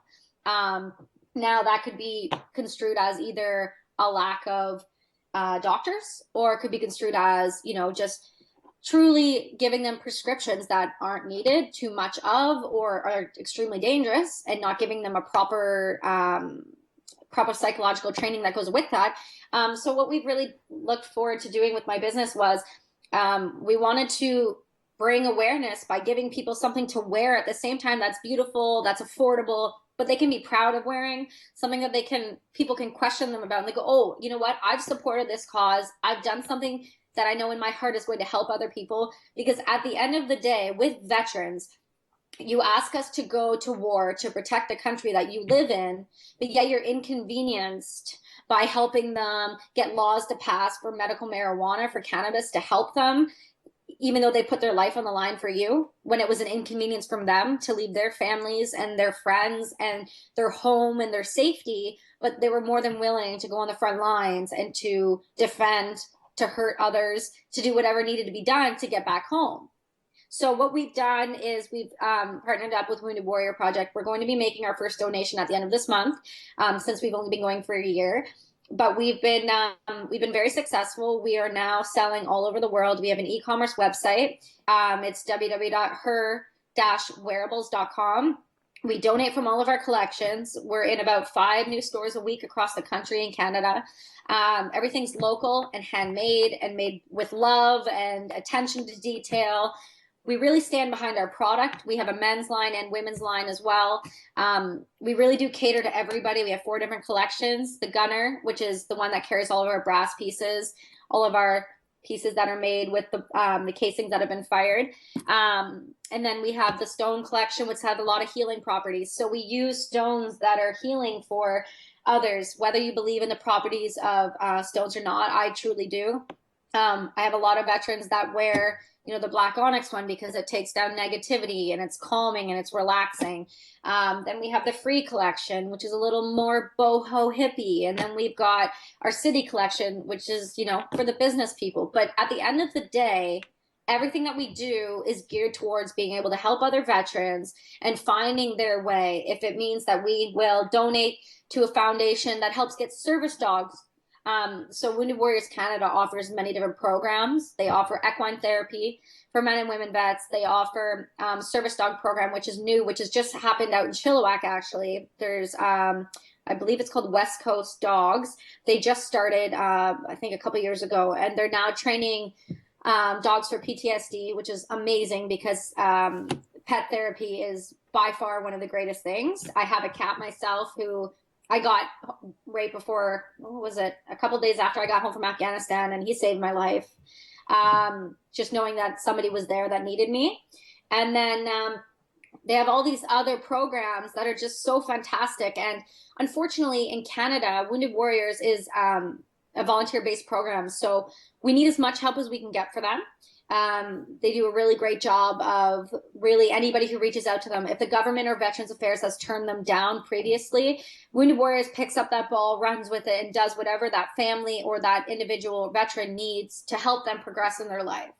Now, that could be construed as either a lack of doctors, or it could be construed as, just truly giving them prescriptions that aren't needed, too much of, or are extremely dangerous, and not giving them a proper psychological training that goes with that. So what we've really looked forward to doing with my business was we wanted to bring awareness by giving people something to wear at the same time that's beautiful, that's affordable, but they can be proud of wearing, something that people can question them about, and they go, oh, you know what? I've supported this cause. I've done something that I know in my heart is going to help other people. Because at the end of the day, with veterans, you ask us to go to war to protect the country that you live in, but yet you're inconvenienced by helping them get laws to pass for medical marijuana, for cannabis, to help them, even though they put their life on the line for you, when it was an inconvenience from them to leave their families and their friends and their home and their safety, but they were more than willing to go on the front lines and to defend, to hurt others, to do whatever needed to be done to get back home. So what we've done is we've partnered up with Wounded Warrior Project. We're going to be making our first donation at the end of this month, since we've only been going for a year. But we've been very successful. We are now selling all over the world. We have an e-commerce website. It's www.her-wearables.com. We donate from all of our collections. We're in about 5 new stores a week across the country in Canada. Everything's local and handmade and made with love and attention to detail. We really stand behind our product. We have a men's line and women's line as well. We really do cater to everybody. We have 4 different collections. The Gunner, which is the one that carries all of our brass pieces, all of our pieces that are made with the casings that have been fired. And then we have the Stone collection, which has a lot of healing properties. So we use stones that are healing for others, whether you believe in the properties of stones or not. I truly do. I have a lot of veterans that wear, the Black Onyx one because it takes down negativity and it's calming and it's relaxing. Then we have the Free collection, which is a little more boho hippie. And then we've got our City collection, which is, for the business people. But at the end of the day, everything that we do is geared towards being able to help other veterans and finding their way. If it means that we will donate to a foundation that helps get service dogs. So Wounded Warriors Canada offers many different programs. They offer equine therapy for men and women vets. They offer service dog program, which is new, which has just happened out in Chilliwack, actually. There's, I believe it's called West Coast Dogs. They just started, I think, a couple years ago, and they're now training dogs for PTSD, which is amazing because pet therapy is by far one of the greatest things. I have a cat myself who I got right before, what was it, a couple days after I got home from Afghanistan, and he saved my life. Just knowing that somebody was there that needed me. And then they have all these other programs that are just so fantastic. And unfortunately, in Canada, Wounded Warriors is a volunteer-based program. So we need as much help as we can get for them. They do a really great job of really anybody who reaches out to them. If the government or Veterans Affairs has turned them down previously, Wounded Warriors picks up that ball, runs with it, and does whatever that family or that individual veteran needs to help them progress in their life.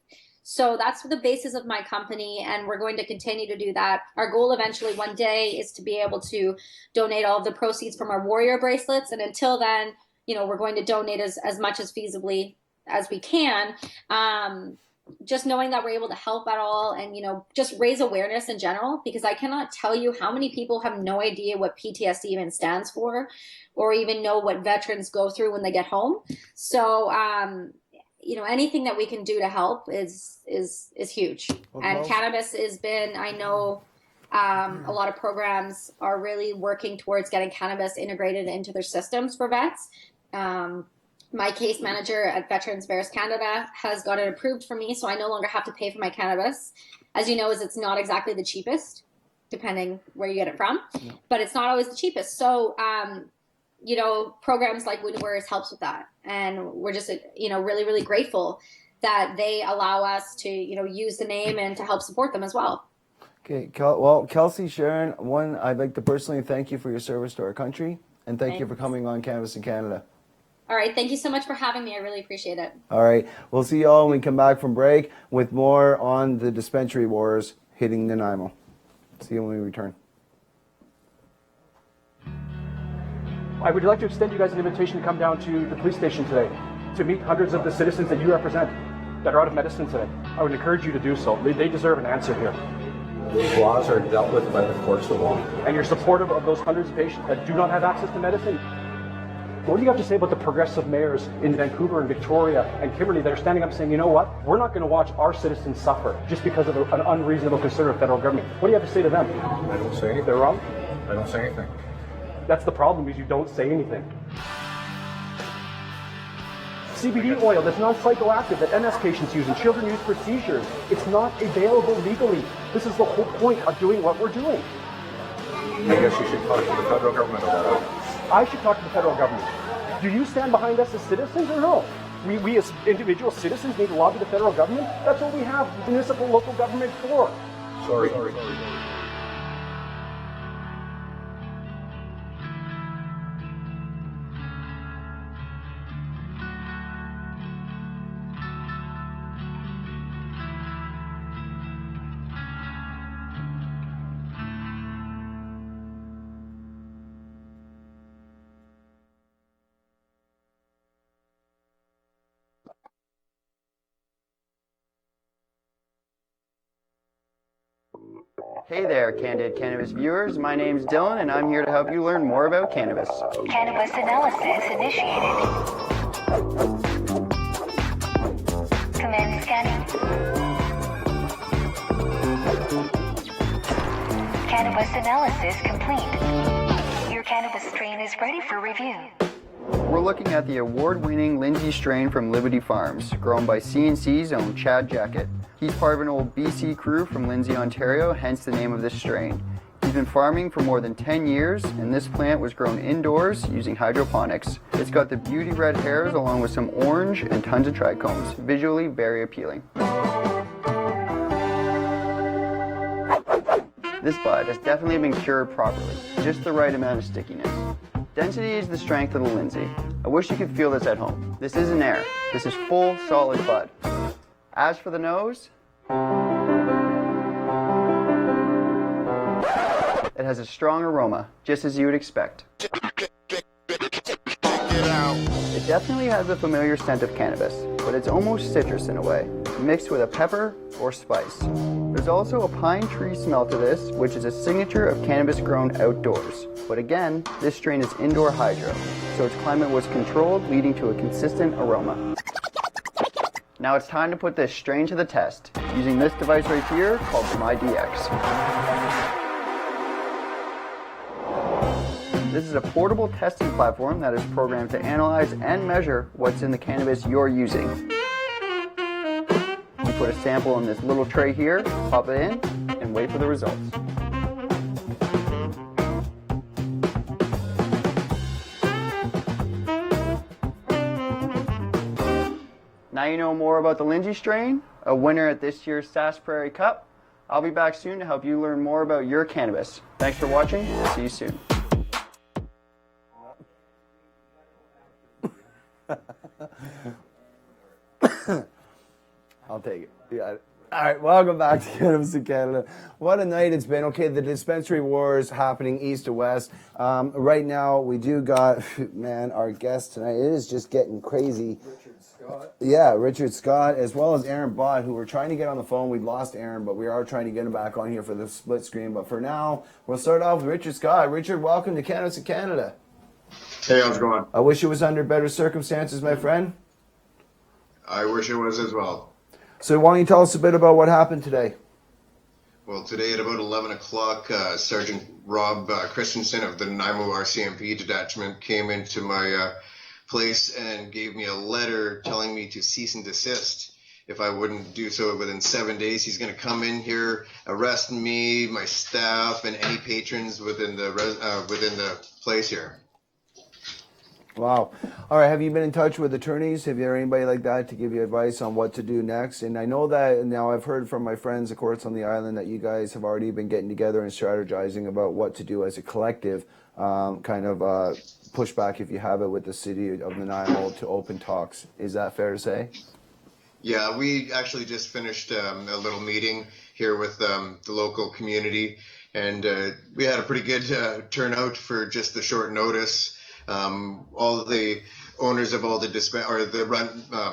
So that's the basis of my company, and we're going to continue to do that. Our goal eventually one day is to be able to donate all of the proceeds from our warrior bracelets. And until then, we're going to donate as much as feasibly as we can. Just knowing that we're able to help at all and, just raise awareness in general, because I cannot tell you how many people have no idea what PTSD even stands for or even know what veterans go through when they get home. So, anything that we can do to help is huge. Okay. And Cannabis has been, I know, a lot of programs are really working towards getting cannabis integrated into their systems for vets. My case manager at Veterans Affairs Canada has got it approved for me, so I no longer have to pay for my cannabis. As you know, it's not exactly the cheapest, depending where you get it from, but it's not always the cheapest. So, programs like Wounded Warriors helps with that. And we're just, really, really grateful that they allow us to, use the name and to help support them as well. Okay, Kelsey Sharon, I'd like to personally thank you for your service to our country, and thank you for coming on Cannabis in Canada. All right, thank you so much for having me. I really appreciate it. All right, we'll see you all when we come back from break with more on the dispensary wars hitting Nanaimo. See you when we return. I would like to extend you guys an invitation to come down to the police station today to meet hundreds of the citizens that you represent that are out of medicine today. I would encourage you to do so. They deserve an answer here. These laws are dealt with by the courts of law. And you're supportive of those hundreds of patients that do not have access to medicine. What do you have to say about the progressive mayors in Vancouver and Victoria and Kimberley that are standing up saying, you know what, we're not going to watch our citizens suffer just because of an unreasonable concern of federal government? What do you have to say to them? I don't say anything. They're wrong? I don't say anything. That's the problem, is you don't say anything. CBD oil that's non-psychoactive that MS patients use and children use for seizures, it's not available legally. This is the whole point of doing what we're doing. I guess you should talk to the federal government about it. I should talk to the federal government. Do you stand behind us as citizens or no? We as individual citizens need to lobby the federal government? That's what we have municipal local government for. Sorry. Hey there, Candid Cannabis viewers. My name's Dylan, and I'm here to help you learn more about cannabis. Cannabis analysis initiated. Commence scanning. Cannabis analysis complete. Your cannabis strain is ready for review. We're looking at the award-winning Lindsay strain from Liberty Farms, grown by CNC's own Chad Jackett. He's part of an old BC crew from Lindsay, Ontario, hence the name of this strain. He's been farming for more than 10 years, and this plant was grown indoors using hydroponics. It's got the beauty red hairs along with some orange and tons of trichomes. Visually very appealing. This bud has definitely been cured properly, just the right amount of stickiness. Density is the strength of the Lindsay. I wish you could feel this at home. This isn't air. This is full, solid bud. As for the nose, it has a strong aroma, just as you would expect. It definitely has a familiar scent of cannabis, but it's almost citrus in a way, mixed with a pepper or spice. There's also a pine tree smell to this, which is a signature of cannabis grown outdoors. But again, this strain is indoor hydro, so its climate was controlled, leading to a consistent aroma. Now it's time to put this strain to the test, using this device right here called the MyDX. This is a portable testing platform that is programmed to analyze and measure what's in the cannabis you're using. You put a sample in this little tray here, pop it in, and wait for the results. Now you know more about the Lindsay strain, a winner at this year's Sass Prairie Cup. I'll be back soon to help you learn more about your cannabis. Thanks for watching. See you soon. I'll take it. Yeah. All right, welcome back to Cannabis in Canada. What a night it's been. Okay, the dispensary war is happening east to west. Right now, we do got, man, our guest tonight. It is just getting crazy. Richard Scott. Yeah, Richard Scott, as well as Aaron Bott, who we're trying to get on the phone. We've lost Aaron, but we are trying to get him back on here for the split screen. But for now, we'll start off with Richard Scott. Richard, welcome to Cannabis in Canada. Hey, how's it going? I wish it was under better circumstances, my friend. I wish it was as well. So why don't you tell us a bit about what happened today? Well, today at about 11 o'clock, Sergeant Rob Christensen of the Nanaimo RCMP detachment came into my place and gave me a letter telling me to cease and desist. If I wouldn't do so within 7 days, he's going to come in here, arrest me, my staff, and any patrons within the place here. Wow. All right. Have you been in touch with attorneys? Have you had anybody like that to give you advice on what to do next? And I know that now I've heard from my friends, of course, on the island that you guys have already been getting together and strategizing about what to do as a collective, pushback, if you have it, with the city of Nanaimo to open talks. Is that fair to say? Yeah, we actually just finished a little meeting here with the local community, and we had a pretty good turnout for just the short notice. All the owners of all the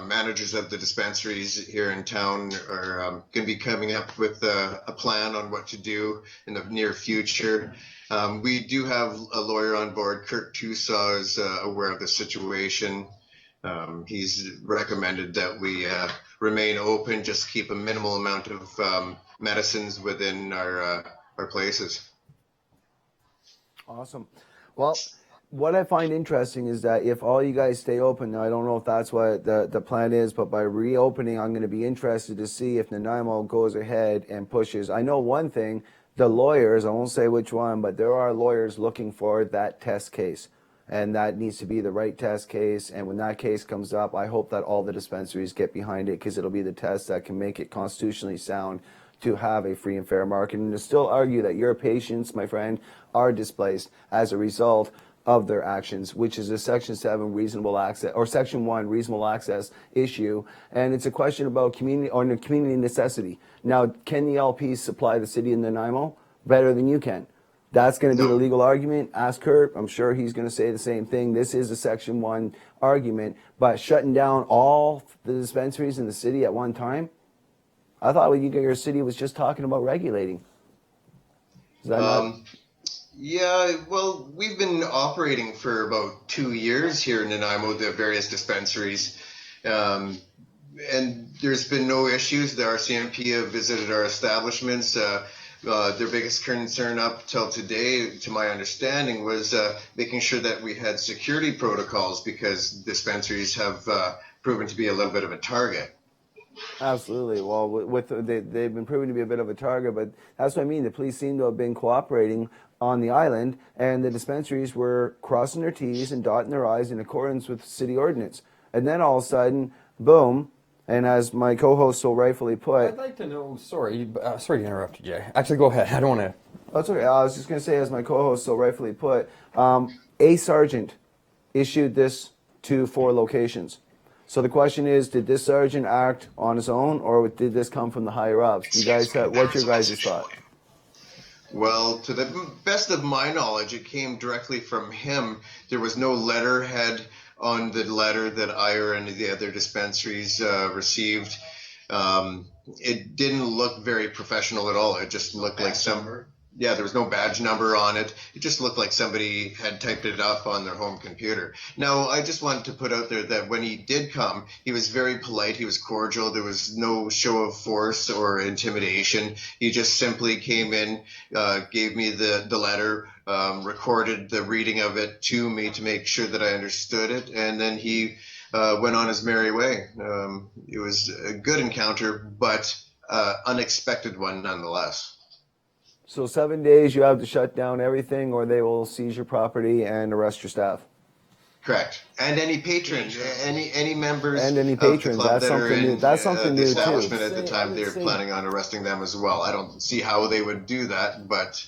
managers of the dispensaries here in town are going to be coming up with a plan on what to do in the near future. We do have a lawyer on board. Kurt Tusaw is aware of the situation. He's recommended that we remain open, just keep a minimal amount of medicines within our places. Awesome. Well, what I find interesting is that if all you guys stay open, now I don't know if that's what the plan is, but by reopening, I'm going to be interested to see if Nanaimo goes ahead and pushes. I know one thing, the lawyers, I won't say which one, but there are lawyers looking for that test case. And that needs to be the right test case. And when that case comes up, I hope that all the dispensaries get behind it, because it'll be the test that can make it constitutionally sound to have a free and fair market. And to still argue that your patients, my friend, are displaced as a result of their actions, which is a Section 7 reasonable access, or Section 1 reasonable access issue. And it's a question about community necessity. Now, can the LPs supply the city of Nanaimo better than you can? That's going to be the legal argument. Ask Kurt. I'm sure he's going to say the same thing. This is a Section 1 argument. But shutting down all the dispensaries in the city at one time, I thought your city was just talking about regulating. Is that not? Yeah, well, we've been operating for about 2 years here in Nanaimo, the various dispensaries, and there's been no issues. The RCMP have visited our establishments. Their biggest concern up till today, to my understanding, was making sure that we had security protocols, because dispensaries have proven to be a little bit of a target. Absolutely. Well, they've been proven to be a bit of a target, but that's what I mean. The police seem to have been cooperating on the island, and the dispensaries were crossing their T's and dotting their I's in accordance with city ordinance. And then all of a sudden, boom, and as my co-host so rightfully put... I'd like to know, sorry to interrupt you, Jay. Actually, go ahead. I don't want to... That's okay. I was just going to say, as my co-host so rightfully put, a sergeant issued this to 4 locations. So the question is, did this sergeant act on his own, or did this come from the higher ups? You guys, what's your guys' thought? Well, to the best of my knowledge, it came directly from him. There was no letterhead on the letter that I or any of the other dispensaries received. It didn't look very professional at all. It just looked like there was no badge number on it. It just looked like somebody had typed it up on their home computer. Now, I just wanted to put out there that when he did come, he was very polite. He was cordial. There was no show of force or intimidation. He just simply came in, gave me the letter, recorded the reading of it to me to make sure that I understood it, and then he went on his merry way. It was a good encounter, but unexpected one nonetheless. So 7 days you have to shut down everything, or they will seize your property and arrest your staff. Correct. And any patrons, any members and any patrons, of the club that's that something are in new. That's something the new establishment too. at the time, they're planning on arresting them as well. I don't see how they would do that, but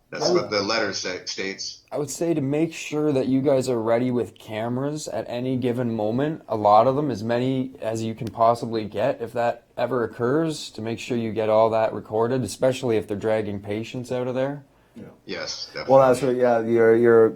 that's what the letter states. I would say to make sure that you guys are ready with cameras at any given moment, a lot of them, as many as you can possibly get, if that ever occurs, to make sure you get all that recorded, especially if they're dragging patients out of there. Yeah. Yes, definitely. Well, that's what,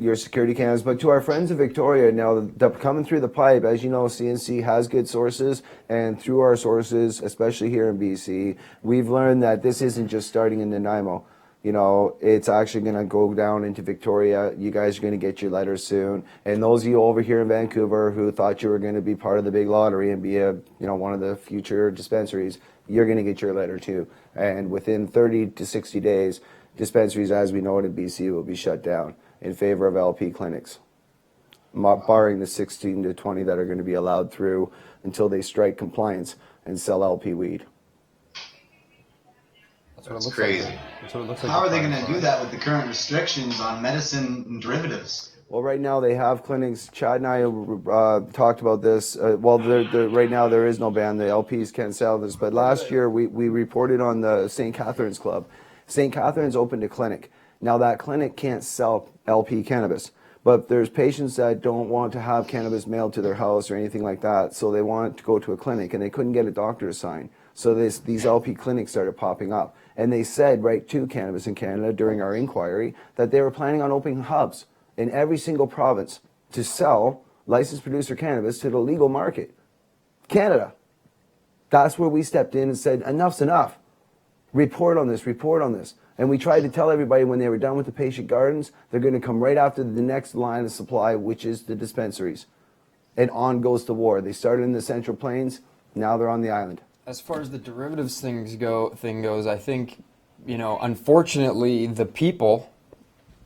your security cameras. But to our friends in Victoria, now, coming through the pipe, as you know, CNC has good sources, and through our sources, especially here in BC, we've learned that this isn't just starting in Nanaimo. You know, it's actually going to go down into Victoria. You guys are going to get your letters soon. And those of you over here in Vancouver who thought you were going to be part of the big lottery and be one of the future dispensaries, you're going to get your letter too. And within 30 to 60 days, dispensaries, as we know it in BC, will be shut down in favor of LP clinics, barring the 16 to 20 that are going to be allowed through until they strike compliance and sell LP weed. That's crazy. Like. That's what it looks like. How are they going to do that with the current restrictions on medicine and derivatives? Well, right now they have clinics. Chad and I talked about this. Right now there is no ban. The LPs can't sell this. But last year we reported on the St. Catherine's Club. St. Catherine's opened a clinic. Now that clinic can't sell LP cannabis. But there's patients that don't want to have cannabis mailed to their house or anything like that. So they want to go to a clinic and they couldn't get a doctor to sign. So these LP clinics started popping up. And they said right to Cannabis in Canada during our inquiry that they were planning on opening hubs in every single province to sell licensed producer cannabis to the legal market. Canada. That's where we stepped in and said, enough's enough. Report on this, report on this. And we tried to tell everybody when they were done with the patient gardens, they're going to come right after the next line of supply, which is the dispensaries. And on goes the war. They started in the Central Plains, now they're on the island. As far as the derivatives thing goes, I think, unfortunately, the people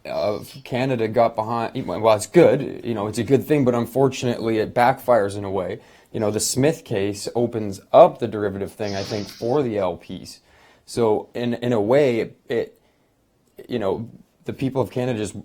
of Canada got behind. Well, it's good, it's a good thing, but unfortunately, it backfires in a way. The Smith case opens up the derivative thing, I think, for the LPs. So in a way, the people of Canada just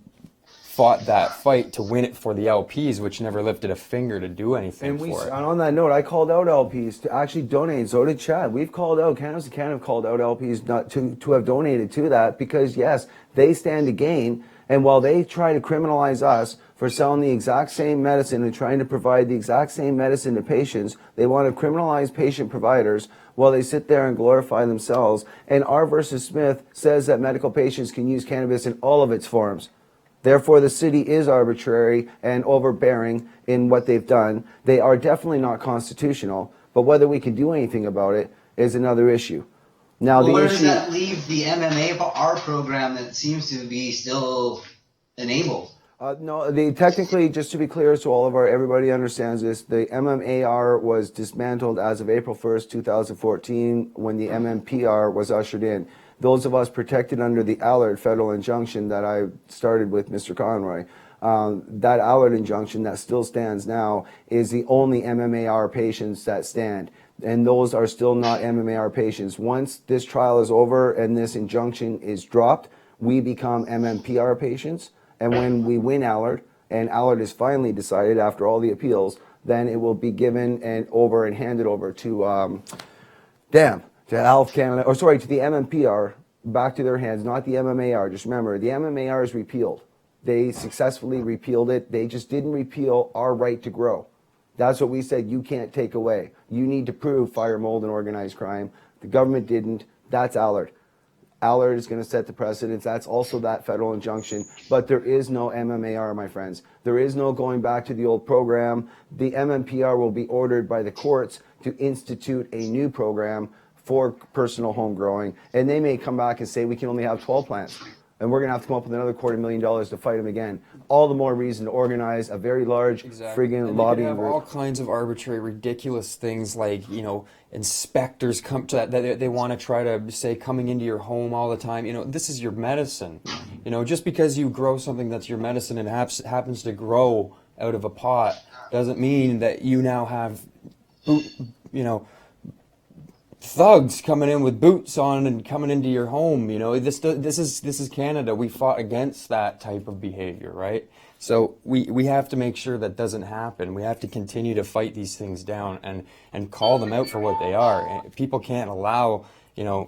fought that fight to win it for the LPs, which never lifted a finger to do anything for it. And on that note, I called out LPs to actually donate. So did Chad. We've called out, Cannabis in Canada have called out LPs not to have donated to that because, yes, they stand to gain. And while they try to criminalize us for selling the exact same medicine and trying to provide the exact same medicine to patients, they want to criminalize patient providers while they sit there and glorify themselves. And R versus Smith says that medical patients can use cannabis in all of its forms. Therefore, the city is arbitrary and overbearing in what they've done. They are definitely not constitutional, but whether we can do anything about it is another issue. Now, where does that leave the MMA-R program that seems to be still enabled? No, technically, just to be clear, so everybody understands this, the MMAR was dismantled as of April 1st, 2014, when the MMPR was ushered in. Those of us protected under the Allard federal injunction that I started with Mr. Conroy, that Allard injunction that still stands now is the only MMAR patients that stand. and those are still not MMAR patients. Once this trial is over and this injunction is dropped, we become MMPR patients. And when we win Allard, and Allard is finally decided after all the appeals, then it will be given and handed over to, to Health Canada, or sorry, to the MMPR, back to their hands, not the MMAR. Just remember, the MMAR is repealed. They successfully repealed it. They just didn't repeal our right to grow. That's what we said you can't take away. You need to prove fire, mold, and organized crime. The government didn't. That's Allard. Allard is going to set the precedence. That's also that federal injunction. But there is no MMAR, my friends. There is no going back to the old program. The MMPR will be ordered by the courts to institute a new program for personal home growing. And they may come back and say we can only have 12 plants. And we're going to have to come up with another $250,000 to fight them again. All the more reason to organize a very large friggin' lobbying group. All kinds of arbitrary, ridiculous things like, inspectors come to that. They want to try to say coming into your home all the time. This is your medicine. Just because you grow something that's your medicine and happens to grow out of a pot doesn't mean that you now have, thugs coming in with boots on and coming into your home. This is Canada. We fought against that type of behavior, right? So we have to make sure that doesn't happen. We have to continue to fight these things down and call them out for what they are. People can't allow them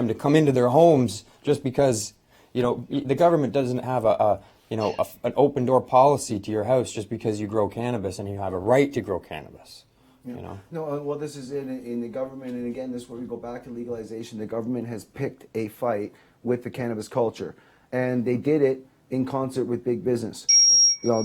to come into their homes just because the government doesn't have an open door policy to your house just because you grow cannabis and you have a right to grow cannabis. No, well, this is in the government, and again, this is where we go back to legalization. The government has picked a fight with the cannabis culture, and they did it in concert with big business.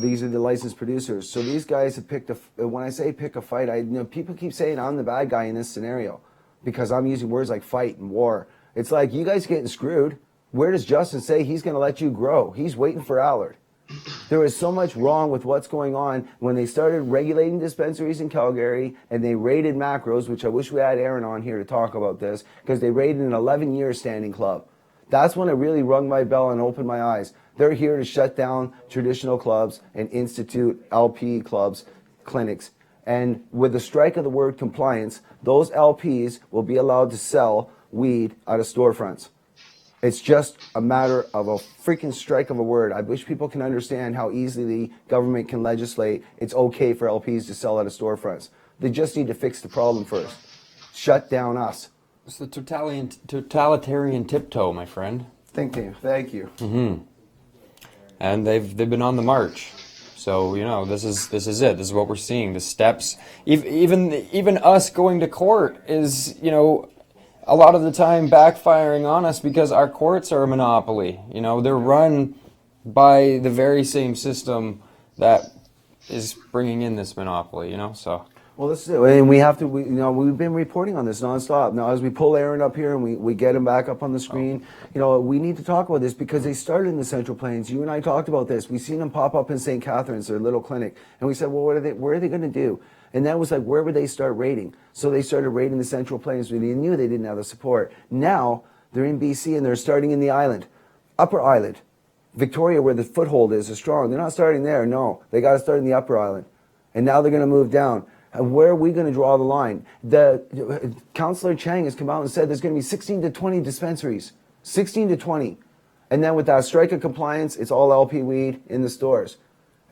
These are the licensed producers. So these guys have picked when I say pick a fight, people keep saying I'm the bad guy in this scenario because I'm using words like fight and war. It's like, you guys getting screwed. Where does Justin say he's going to let you grow? He's waiting for Allard. There is so much wrong with what's going on. When they started regulating dispensaries in Calgary and they raided macros, which I wish we had Aaron on here to talk about this, because they raided an 11-year standing club. That's when it really rung my bell and opened my eyes. They're here to shut down traditional clubs and institute LP clubs, clinics. And with the strike of the word compliance, those LPs will be allowed to sell weed out of storefronts. It's just a matter of a freaking strike of a word. I wish people can understand how easily the government can legislate it's okay for LPs to sell out of storefronts. They just need to fix the problem first. Shut down us. It's the totalitarian tiptoe, my friend. Thank you. Mm-hmm. And they've been on the march. So this is it. This is what we're seeing. The steps. Even us going to court is a lot of the time backfiring on us because our courts are a monopoly. They're run by the very same system that is bringing in this monopoly. So. Well, this is it, and we've been reporting on this nonstop. Now, as we pull Aaron up here and we get him back up on the screen, we need to talk about this because they started in the Central Plains. You and I talked about this. We've seen them pop up in St. Catharines, their little clinic, and we said, well, where are they going to do? And that was like, where would they start raiding? So they started raiding the Central Plains. We knew they didn't have the support. Now they're in BC and they're starting in the island, Upper Island, Victoria, where the foothold is strong. They're not starting there. No, they got to start in the Upper Island, and now they're going to move down. And where are we going to draw the line? Councillor Chang has come out and said there's going to be 16 to 20 dispensaries, 16 to 20, and then with that strike of compliance, it's all LP weed in the stores,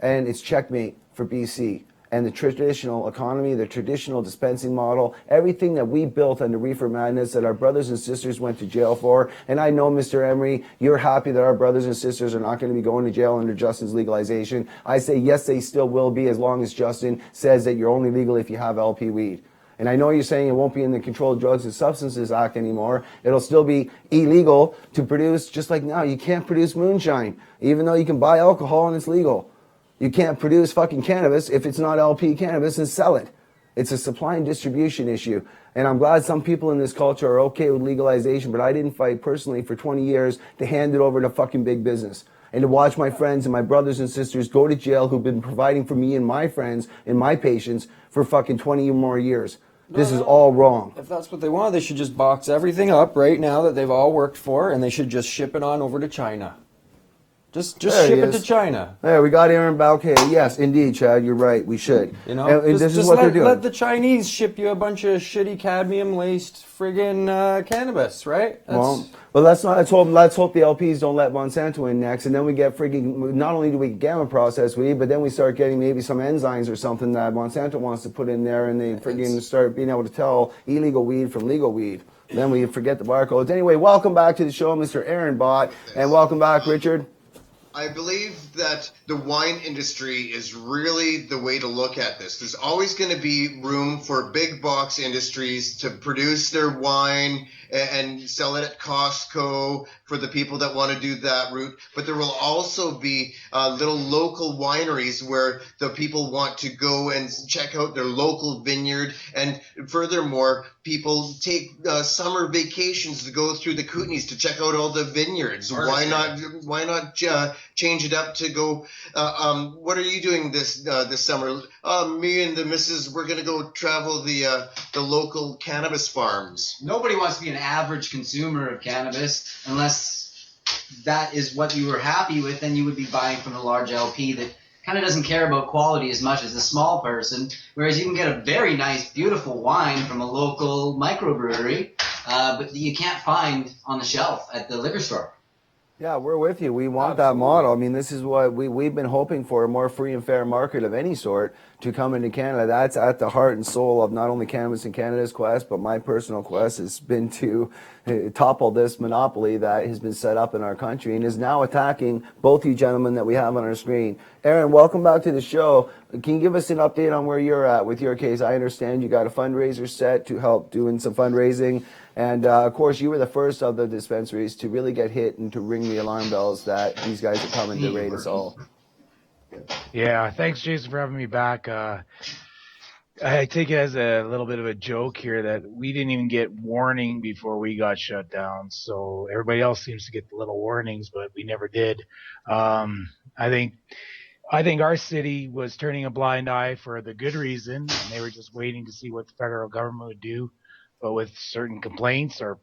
and it's checkmate for BC. And the traditional economy, the traditional dispensing model, everything that we built under Reefer Madness that our brothers and sisters went to jail for. And I know, Mr. Emery, you're happy that our brothers and sisters are not going to be going to jail under Justin's legalization. I say, yes, they still will be as long as Justin says that you're only legal if you have LP weed. And I know you're saying it won't be in the Controlled Drugs and Substances Act anymore. It'll still be illegal to produce, just like now, you can't produce moonshine, even though you can buy alcohol and it's legal. You can't produce fucking cannabis if it's not LP cannabis and sell it. It's a supply and distribution issue. And I'm glad some people in this culture are okay with legalization, but I didn't fight personally for 20 years to hand it over to fucking big business. And to watch my friends and my brothers and sisters go to jail who've been providing for me and my friends and my patients for fucking 20 or more years. This is all wrong. If that's what they want, they should just box everything up right now that they've all worked for, and they should just ship it on over to China. Just There ship he it to is. China. There, we got Aaron Balke. Yes, indeed, Chad, you're right. We should. You know, and this is just what they're doing. Let the Chinese ship you a bunch of shitty cadmium-laced friggin' cannabis, right? Well, let's not. Let's hope the LPs don't let Monsanto in next, and then we get frigging. Not only do we get gamma processed weed, but then we start getting maybe some enzymes or something that Monsanto wants to put in there, and they frigging start being able to tell illegal weed from legal weed. Then we forget the barcodes. Anyway, welcome back to the show, Mr. Aaron Bott, and welcome back, Richard. I believe that the wine industry is really the way to look at this. There's always going to be room for big box industries to produce their wine and sell it at Costco for the people that want to do that route. But there will also be little local wineries where the people want to go and check out their local vineyard. And furthermore, people take summer vacations to go through the Kootenays to check out all the vineyards. Why not change it up to go? What are you doing this summer? Me and the missus, we're gonna go travel the local cannabis farms. Nobody wants to be an average consumer of cannabis unless that is what you were happy with. Then you would be buying from a large LP that kind of doesn't care about quality as much as a small person. Whereas you can get a very nice, beautiful wine from a local microbrewery, but you can't find on the shelf at the liquor store. Yeah, we're with you. We want that model. I mean, this is what we've been hoping for, a more free and fair market of any sort to come into Canada. That's at the heart and soul of not only Cannabis in Canada's quest, but my personal quest has been to topple this monopoly that has been set up in our country and is now attacking both you gentlemen that we have on our screen. Aaron, welcome back to the show. Can you give us an update on where you're at with your case? I understand you got a fundraiser set to help doing some fundraising. And, of course, you were the first of the dispensaries to really get hit and to ring the alarm bells that these guys are coming to raid us all. Yeah, thanks, Jason, for having me back. I take it as a little bit of a joke here that we didn't even get warning before we got shut down. So everybody else seems to get the little warnings, but we never did. I think our city was turning a blind eye for the good reason, and they were just waiting to see what the federal government would do. But with certain complaints or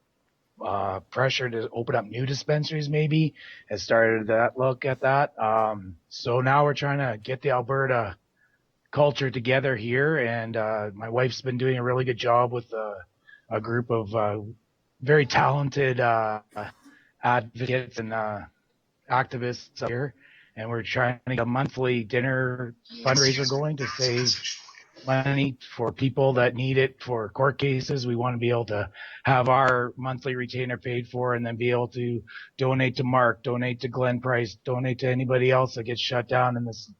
pressure to open up new dispensaries maybe has started that look at that. So now we're trying to get the Alberta culture together here, and my wife's been doing a really good job with a group of very talented advocates and activists up here, and we're trying to get a monthly dinner fundraiser going to save money for people that need it for court cases. We want to be able to have our monthly retainer paid for and then be able to donate to Mark, donate to Glenn Price, donate to anybody else that gets shut down in this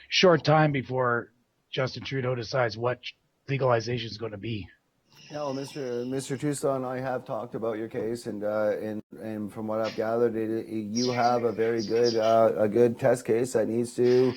short time before Justin Trudeau decides what legalization is going to be. Yeah, well, Mr. Tucson and I have talked about your case, and from what I've gathered, you have a very good test case that needs to,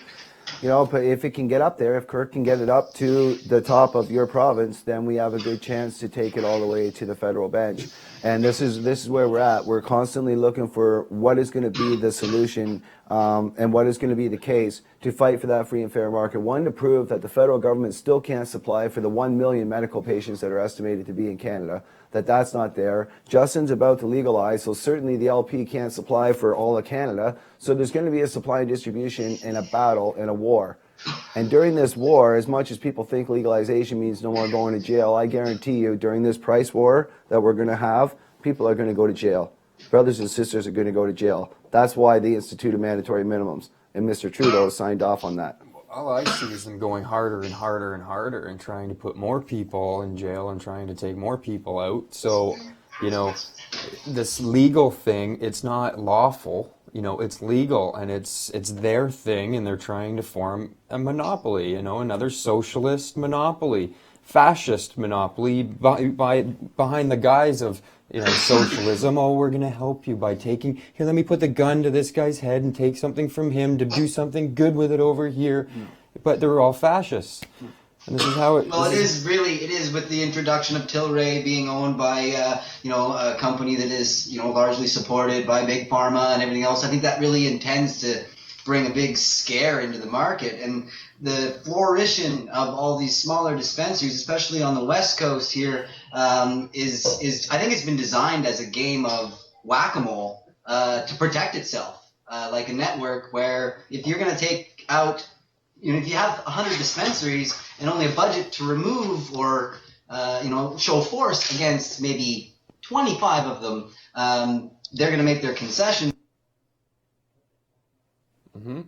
but if it can get up there, if Kirk can get it up to the top of your province, then we have a good chance to take it all the way to the federal bench. And this is where we're at. We're constantly looking for what is going to be the solution and what is going to be the case to fight for that free and fair market. One, to prove that the federal government still can't supply for the 1 million medical patients that are estimated to be in Canada, that's not there. Justin's about to legalize, so certainly the LP can't supply for all of Canada. So there's going to be a supply and distribution and a battle and a war. And during this war, as much as people think legalization means no more going to jail, I guarantee you during this price war that we're going to have, people are going to go to jail. Brothers and sisters are going to go to jail. That's why they instituted mandatory minimums. And Mr. Trudeau signed off on that. All I see is them going harder and harder and harder and trying to put more people in jail and trying to take more people out. So, this legal thing, it's not lawful. It's legal and it's their thing, and they're trying to form a monopoly, another socialist monopoly, fascist monopoly behind the guise of socialism. Oh, we're going to help you by taking, here, let me put the gun to this guy's head and take something from him to do something good with it over here. But they're all fascists. And this is how it... Well, it is with the introduction of Tilray being owned by, a company that is, largely supported by Big Pharma and everything else. I think that really intends to bring a big scare into the market. And the flourishing of all these smaller dispensaries, especially on the West Coast here, is I think it's been designed as a game of whack-a-mole to protect itself. like a network where if you're going to take out, if you have 100 dispensaries and only a budget to remove or, show force against maybe 25 of them, they're going to make their concession. Mm-hmm.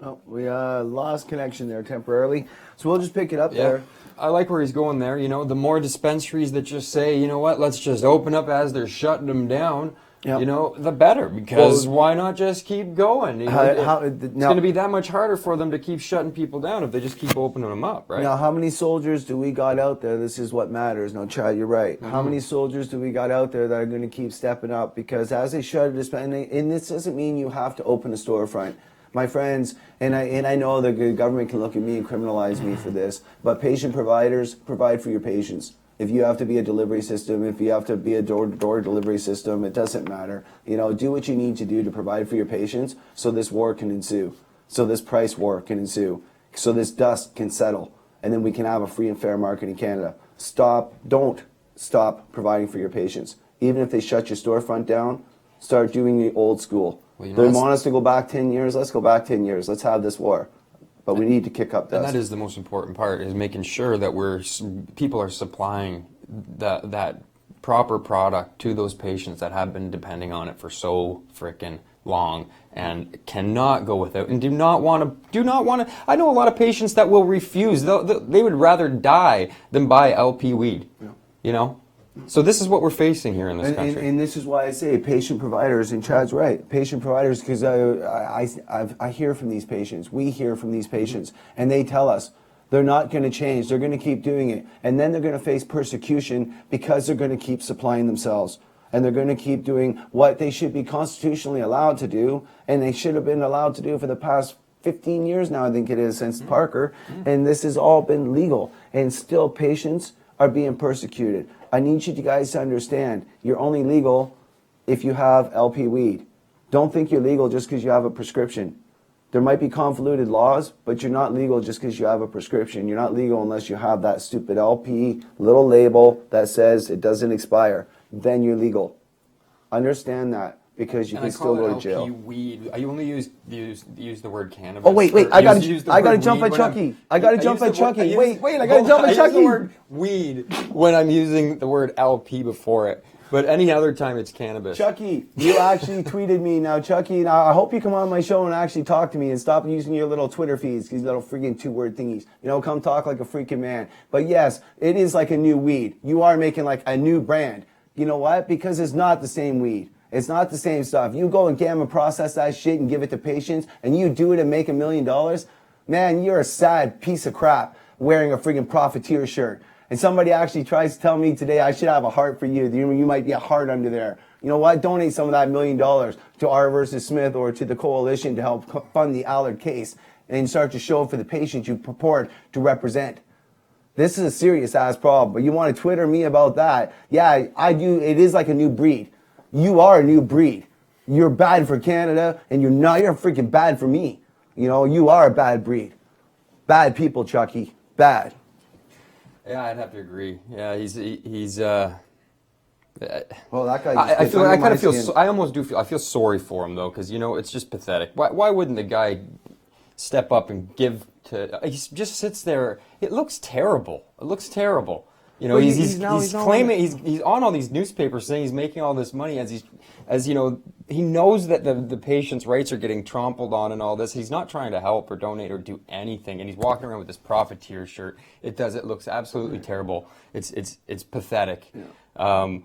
Oh, we lost connection there temporarily, so we'll just pick it up there. I like where he's going there. The more dispensaries that just say, you know what, let's just open up as they're shutting them down, the better. Because why not just keep going? It's going to be that much harder for them to keep shutting people down if they just keep opening them up, right? Now, how many soldiers do we got out there? This is what matters. No, Chad, you're right. Mm-hmm. How many soldiers do we got out there that are going to keep stepping up? Because as they shut a dispensary, and this doesn't mean you have to open a storefront. My friends, and I know the government can look at me and criminalize me for this, but patient providers provide for your patients. If you have to be a delivery system, if you have to be a door-to-door delivery system, it doesn't matter. Do what you need to do to provide for your patients so this war can ensue, so this price war can ensue, so this dust can settle, and then we can have a free and fair market in Canada. Don't stop providing for your patients. Even if they shut your storefront down, start doing the old school. Well, they want us to go back 10 years. Let's go back 10 years. Let's have this war. But we need to kick up dust. And that is the most important part, is making sure that people are supplying that proper product to those patients that have been depending on it for so frickin' long and cannot go without and do not want to. I know a lot of patients that will refuse. They would rather die than buy LP weed. Yeah. So this is what we're facing here in this country. And this is why I say patient providers, and Chad's right, patient providers, because I hear from these patients. We hear from these patients, and they tell us they're not going to change. They're going to keep doing it. And then they're going to face persecution because they're going to keep supplying themselves. And they're going to keep doing what they should be constitutionally allowed to do, and they should have been allowed to do for the past 15 years now, I think it is, since Parker. And this has all been legal. And still patients are being persecuted. I need you guys to understand, you're only legal if you have LP weed. Don't think you're legal just because you have a prescription. There might be convoluted laws, but you're not legal just because you have a prescription. You're not legal unless you have that stupid LP little label that says it doesn't expire. Then you're legal. Understand that, because you can still go to jail. LP weed. I only use the word cannabis. Oh wait, I gotta jump at Chucky. I gotta jump at Chucky. Wait, I gotta jump at Chucky. I use the word weed when I'm using the word LP before it. But any other time, it's cannabis. Chucky, you actually tweeted me. Now, Chucky, I hope you come on my show and actually talk to me and stop using your little Twitter feeds, these little freaking 2-word thingies. Come talk like a freaking man. But yes, it is like a new weed. You are making like a new brand. You know what? Because it's not the same weed. It's not the same stuff. You go and gamma process that shit and give it to patients, and you do it and make $1 million, man, you're a sad piece of crap wearing a freaking profiteer shirt. And somebody actually tries to tell me today I should have a heart for you. You might be a heart under there. You know what? Donate some of that $1 million to R versus Smith or to the coalition to help fund the Allard case and start to show for the patients you purport to represent. This is a serious ass problem. But you want to Twitter me about that? Yeah, I do. It is like a new breed. You are a new breed. You're bad for Canada, and you're freaking bad for me. You are a bad breed. Bad people, Chucky. Bad. Yeah, I'd have to agree. Yeah, he's well, that guy. I feel sorry for him though, because it's just pathetic. Why wouldn't the guy step up and give to? He just sits there. It looks terrible. He's claiming he's on all these newspapers saying he's making all this money he knows that the patient's rights are getting trampled on and all this. He's not trying to help or donate or do anything, and he's walking around with this profiteer shirt. It looks absolutely terrible. It's pathetic. Yeah.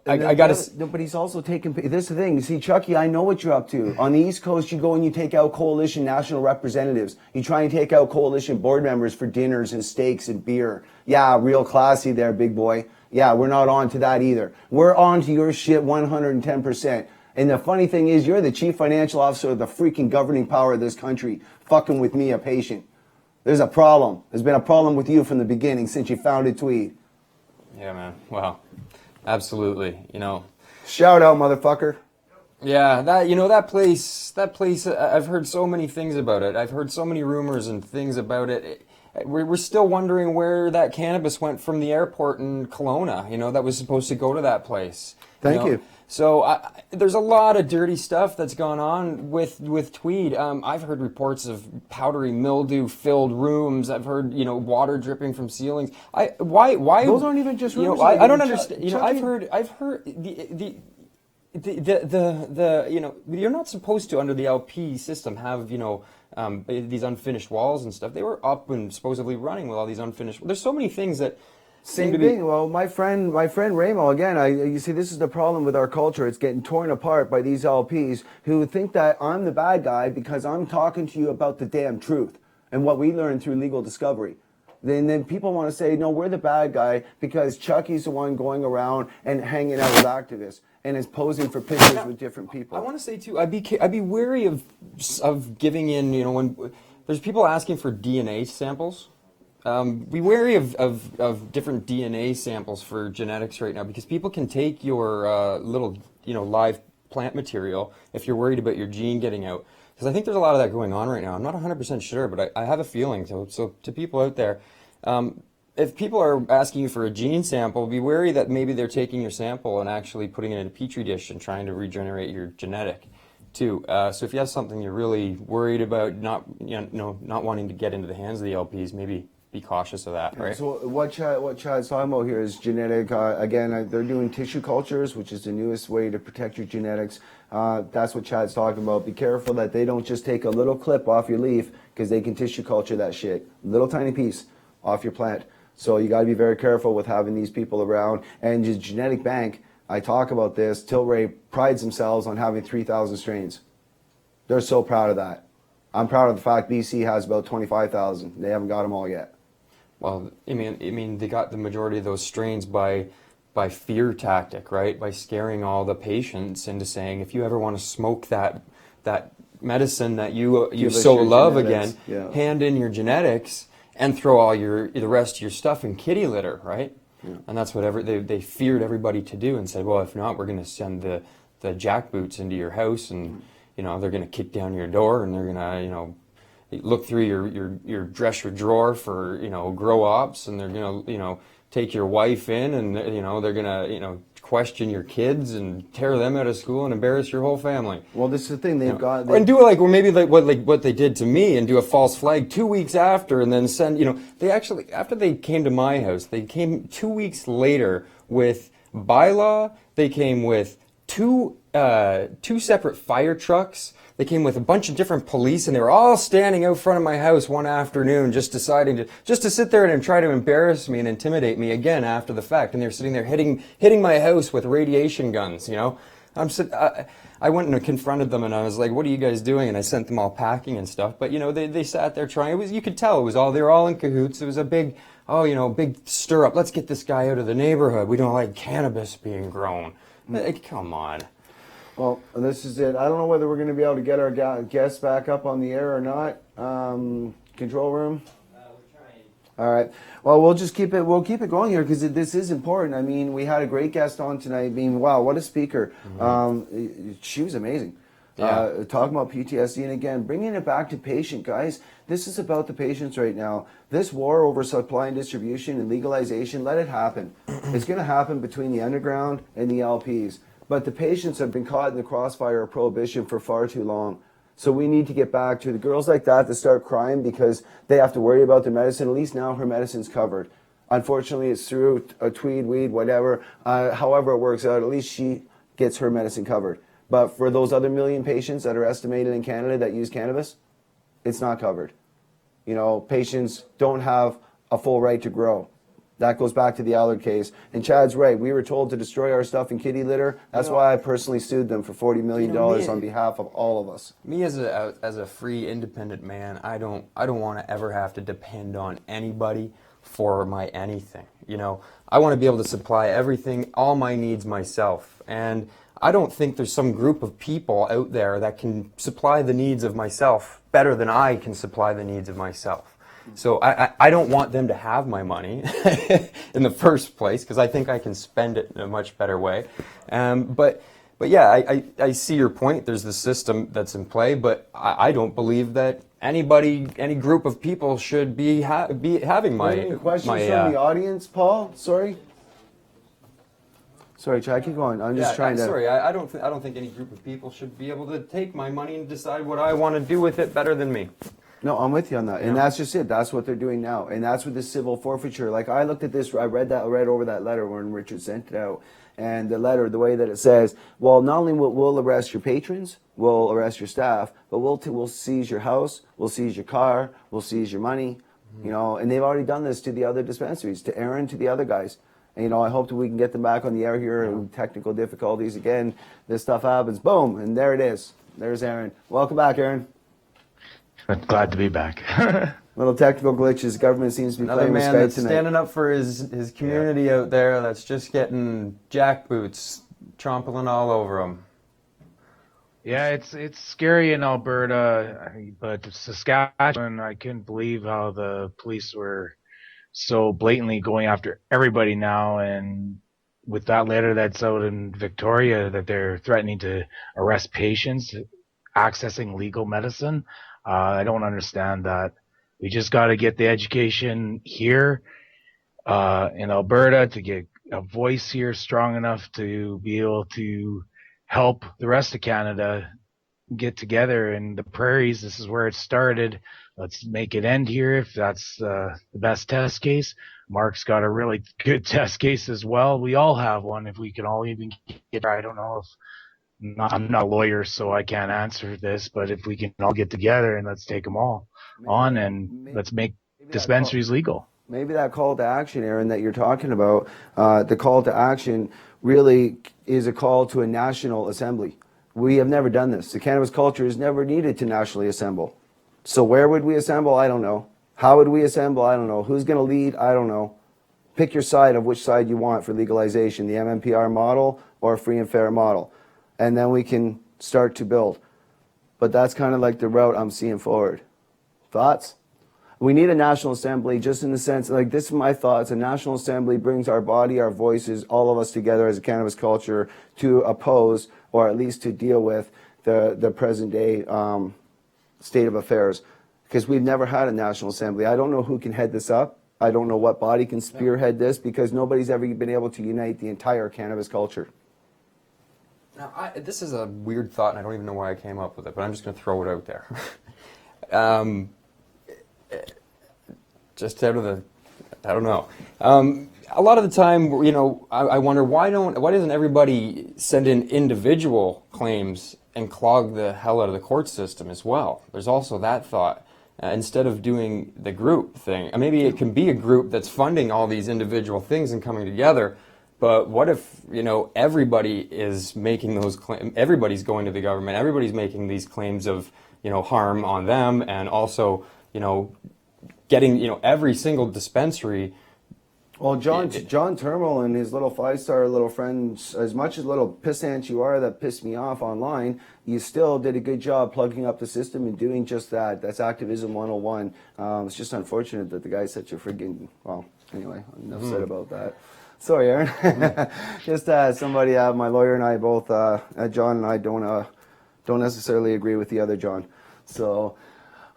I got to. No, but he's also taking. This is the thing. See, Chucky, I know what you're up to. On the East Coast, you go and you take out coalition national representatives. You try and take out coalition board members for dinners and steaks and beer. Yeah, real classy there, big boy. Yeah, we're not on to that either. We're on to your shit 110%. And the funny thing is, you're the chief financial officer of the freaking governing power of this country, fucking with me, a patient. There's a problem. There's been a problem with you from the beginning since you founded Tweed. Yeah, man. Wow. Absolutely, Shout out, motherfucker. Yeah, that place. I've heard so many things about it. I've heard so many rumors and things about it. We're still wondering where that cannabis went from the airport in Kelowna. That was supposed to go to that place. Thank you. So there's a lot of dirty stuff that's gone on with tweed. I've heard reports of powdery mildew-filled rooms. I've heard water dripping from ceilings. Why those aren't even just rooms. I don't understand. I've heard the you're not supposed to, under the LP system, have these unfinished walls and stuff. They were up and supposedly running with all these unfinished. There's so many things that. Same thing. Well, my friend Ramo, again, you see, this is the problem with our culture. It's getting torn apart by these LPs who think that I'm the bad guy because I'm talking to you about the damn truth and what we learned through legal discovery. Then people want to say, no, we're the bad guy because Chucky's the one going around and hanging out with activists and is posing for pictures with different people. I want to say too, I'd be wary of giving in. When there's people asking for DNA samples. Be wary of different DNA samples for genetics right now, because people can take your little live plant material if you're worried about your gene getting out. Because I think there's a lot of that going on right now. I'm not 100% sure, but I have a feeling. So to people out there, if people are asking you for a gene sample, be wary that maybe they're taking your sample and actually putting it in a petri dish and trying to regenerate your genetic too. So if you have something you're really worried about, not wanting to get into the hands of the LPs, maybe be cautious of that, right? So what Chad's talking about here is genetic. Again, they're doing tissue cultures, which is the newest way to protect your genetics. That's what Chad's talking about. Be careful that they don't just take a little clip off your leaf, because they can tissue culture that shit. Little tiny piece off your plant. So you got to be very careful with having these people around. And the genetic bank, I talk about this, Tilray prides themselves on having 3,000 strains. They're so proud of that. I'm proud of the fact BC has about 25,000. They haven't got them all yet. Well, I mean, they got the majority of those strains by fear tactic, right? By scaring all the patients into saying, if you ever want to smoke that medicine that you so love again, hand in your genetics and throw all the rest of your stuff in kitty litter, right? Yeah. And that's what they feared everybody to do, and said, well, if not, we're going to send the jackboots into your house, and they're going to kick down your door, and they're going to look through your dresser drawer for grow ops, and they're gonna take your wife in, and they're gonna question your kids and tear them out of school and embarrass your whole family. Well, this is the thing and do what they did to me, and do a false flag 2 weeks after, and then send they actually, after they came to my house, they came 2 weeks later with bylaw. They came with two separate fire trucks. They came with a bunch of different police, and they were all standing out front of my house one afternoon, just deciding to sit there and try to embarrass me and intimidate me again after the fact. And they're sitting there hitting my house with radiation guns. I went and confronted them, and I was like, "What are you guys doing?" And I sent them all packing and stuff. But they sat there trying. You could tell they were all in cahoots. It was a big stir up. Let's get this guy out of the neighborhood. We don't like cannabis being grown. Come on. Well, this is it. I don't know whether we're going to be able to get our guests back up on the air or not. Control room. We're trying. All right. Well, we'll keep it going here, because this is important. I mean, we had a great guest on tonight. Wow, what a speaker. Mm-hmm. She was amazing. Yeah. Talking about PTSD, and again, bringing it back to patient, guys. This is about the patients right now. This war over supply and distribution and legalization, let it happen. It's going to happen between the underground and the LPs. But the patients have been caught in the crossfire of prohibition for far too long. So we need to get back to the girls like that start crying because they have to worry about their medicine. At least now her medicine's covered. Unfortunately, it's through a tweed, weed, whatever. However it works out, at least she gets her medicine covered. But for those other million patients that are estimated in Canada that use cannabis, it's not covered. Patients don't have a full right to grow. That goes back to the Allard case. And Chad's right. We were told to destroy our stuff in kitty litter. That's why I personally sued them for $40 million on behalf of all of us. Me as a free, independent man, I don't want to ever have to depend on anybody for my anything. I want to be able to supply everything, all my needs myself. And I don't think there's some group of people out there that can supply the needs of myself better than I can supply the needs of myself. So I don't want them to have my money in the first place, because I think I can spend it in a much better way. But yeah, I see your point. There's the system that's in play, but I don't believe that any group of people should be having my. Any questions from the audience, Paul? Sorry. Sorry, Chad, keep going. I'm just trying to. Sorry, I don't think any group of people should be able to take my money and decide what I want to do with it better than me. No, I'm with you on that, and that's just it. That's what they're doing now, and that's with the civil forfeiture. Like I looked at this, I read over that letter when Richard sent it out, and the letter, the way that it says, well, not only we'll arrest your patrons, we'll arrest your staff, but we'll seize your house, we'll seize your car, we'll seize your money, you know. And they've already done this to the other dispensaries, to Aaron, to the other guys. And, you know, I hope that we can get them back on the air here. And technical difficulties again. This stuff happens, boom, and there it is. There's Aaron. Welcome back, Aaron. Glad to be back. Little technical glitches. Government seems to be playing with Skype that's tonight. standing up for his community out there. That's just getting jackboots trampling all over him. Yeah, it's scary in Alberta, but Saskatchewan, I couldn't believe how the police were so blatantly going after everybody now, and with that letter that's out in Victoria that they're threatening to arrest patients accessing legal medicine. I don't understand that. We just got to get the education here in Alberta to get a voice here strong enough to be able to help the rest of Canada get together. In the prairies, this is where it started. Let's make it end here if that's the best test case. Mark's got a really good test case as well. We all have one if we can all even get there. I don't know if I'm not a lawyer, so I can't answer this, but if we can all get together and let's take them all on and let's make dispensaries legal. Maybe that call to action, Aaron, that you're talking about, the call to action really is a call to a national assembly. We have never done this. The cannabis culture has never needed to nationally assemble. So where would we assemble? I don't know. How would we assemble? I don't know. Who's going to lead? I don't know. Pick your side of which side you want for legalization, the MMPR model or a free and fair model. And then we can start to build. But that's kind of like the route I'm seeing forward. Thoughts? We need a national assembly just in the sense, like this is my thoughts, a national assembly brings our body, our voices, all of us together as a cannabis culture to oppose or at least to deal with the present day state of affairs. Because we've never had a national assembly. I don't know who can head this up. I don't know what body can spearhead this because nobody's ever been able to unite the entire cannabis culture. Now, this is a weird thought, and I don't even know why I came up with it, but I'm just going to throw it out there. Just out of the, I don't know. A lot of the time, you know, I wonder why doesn't everybody send in individual claims and clog the hell out of the court system as well? There's also that thought. Instead of doing the group thing, maybe it can be a group that's funding all these individual things and coming together. But what if, you know, everybody is making those claims, everybody's going to the government, everybody's making these claims of, you know, harm on them, and also, you know, getting, you know, every single dispensary. Well, John Termal and his little 5-star little friends, as much as little pissant you are that pissed me off online, you still did a good job plugging up the system and doing just that. That's activism 101. It's just unfortunate that the guy's such a friggin', well, anyway, enough said about that. Sorry, Aaron. Just somebody, my lawyer and I both, John and I don't necessarily agree with the other John. So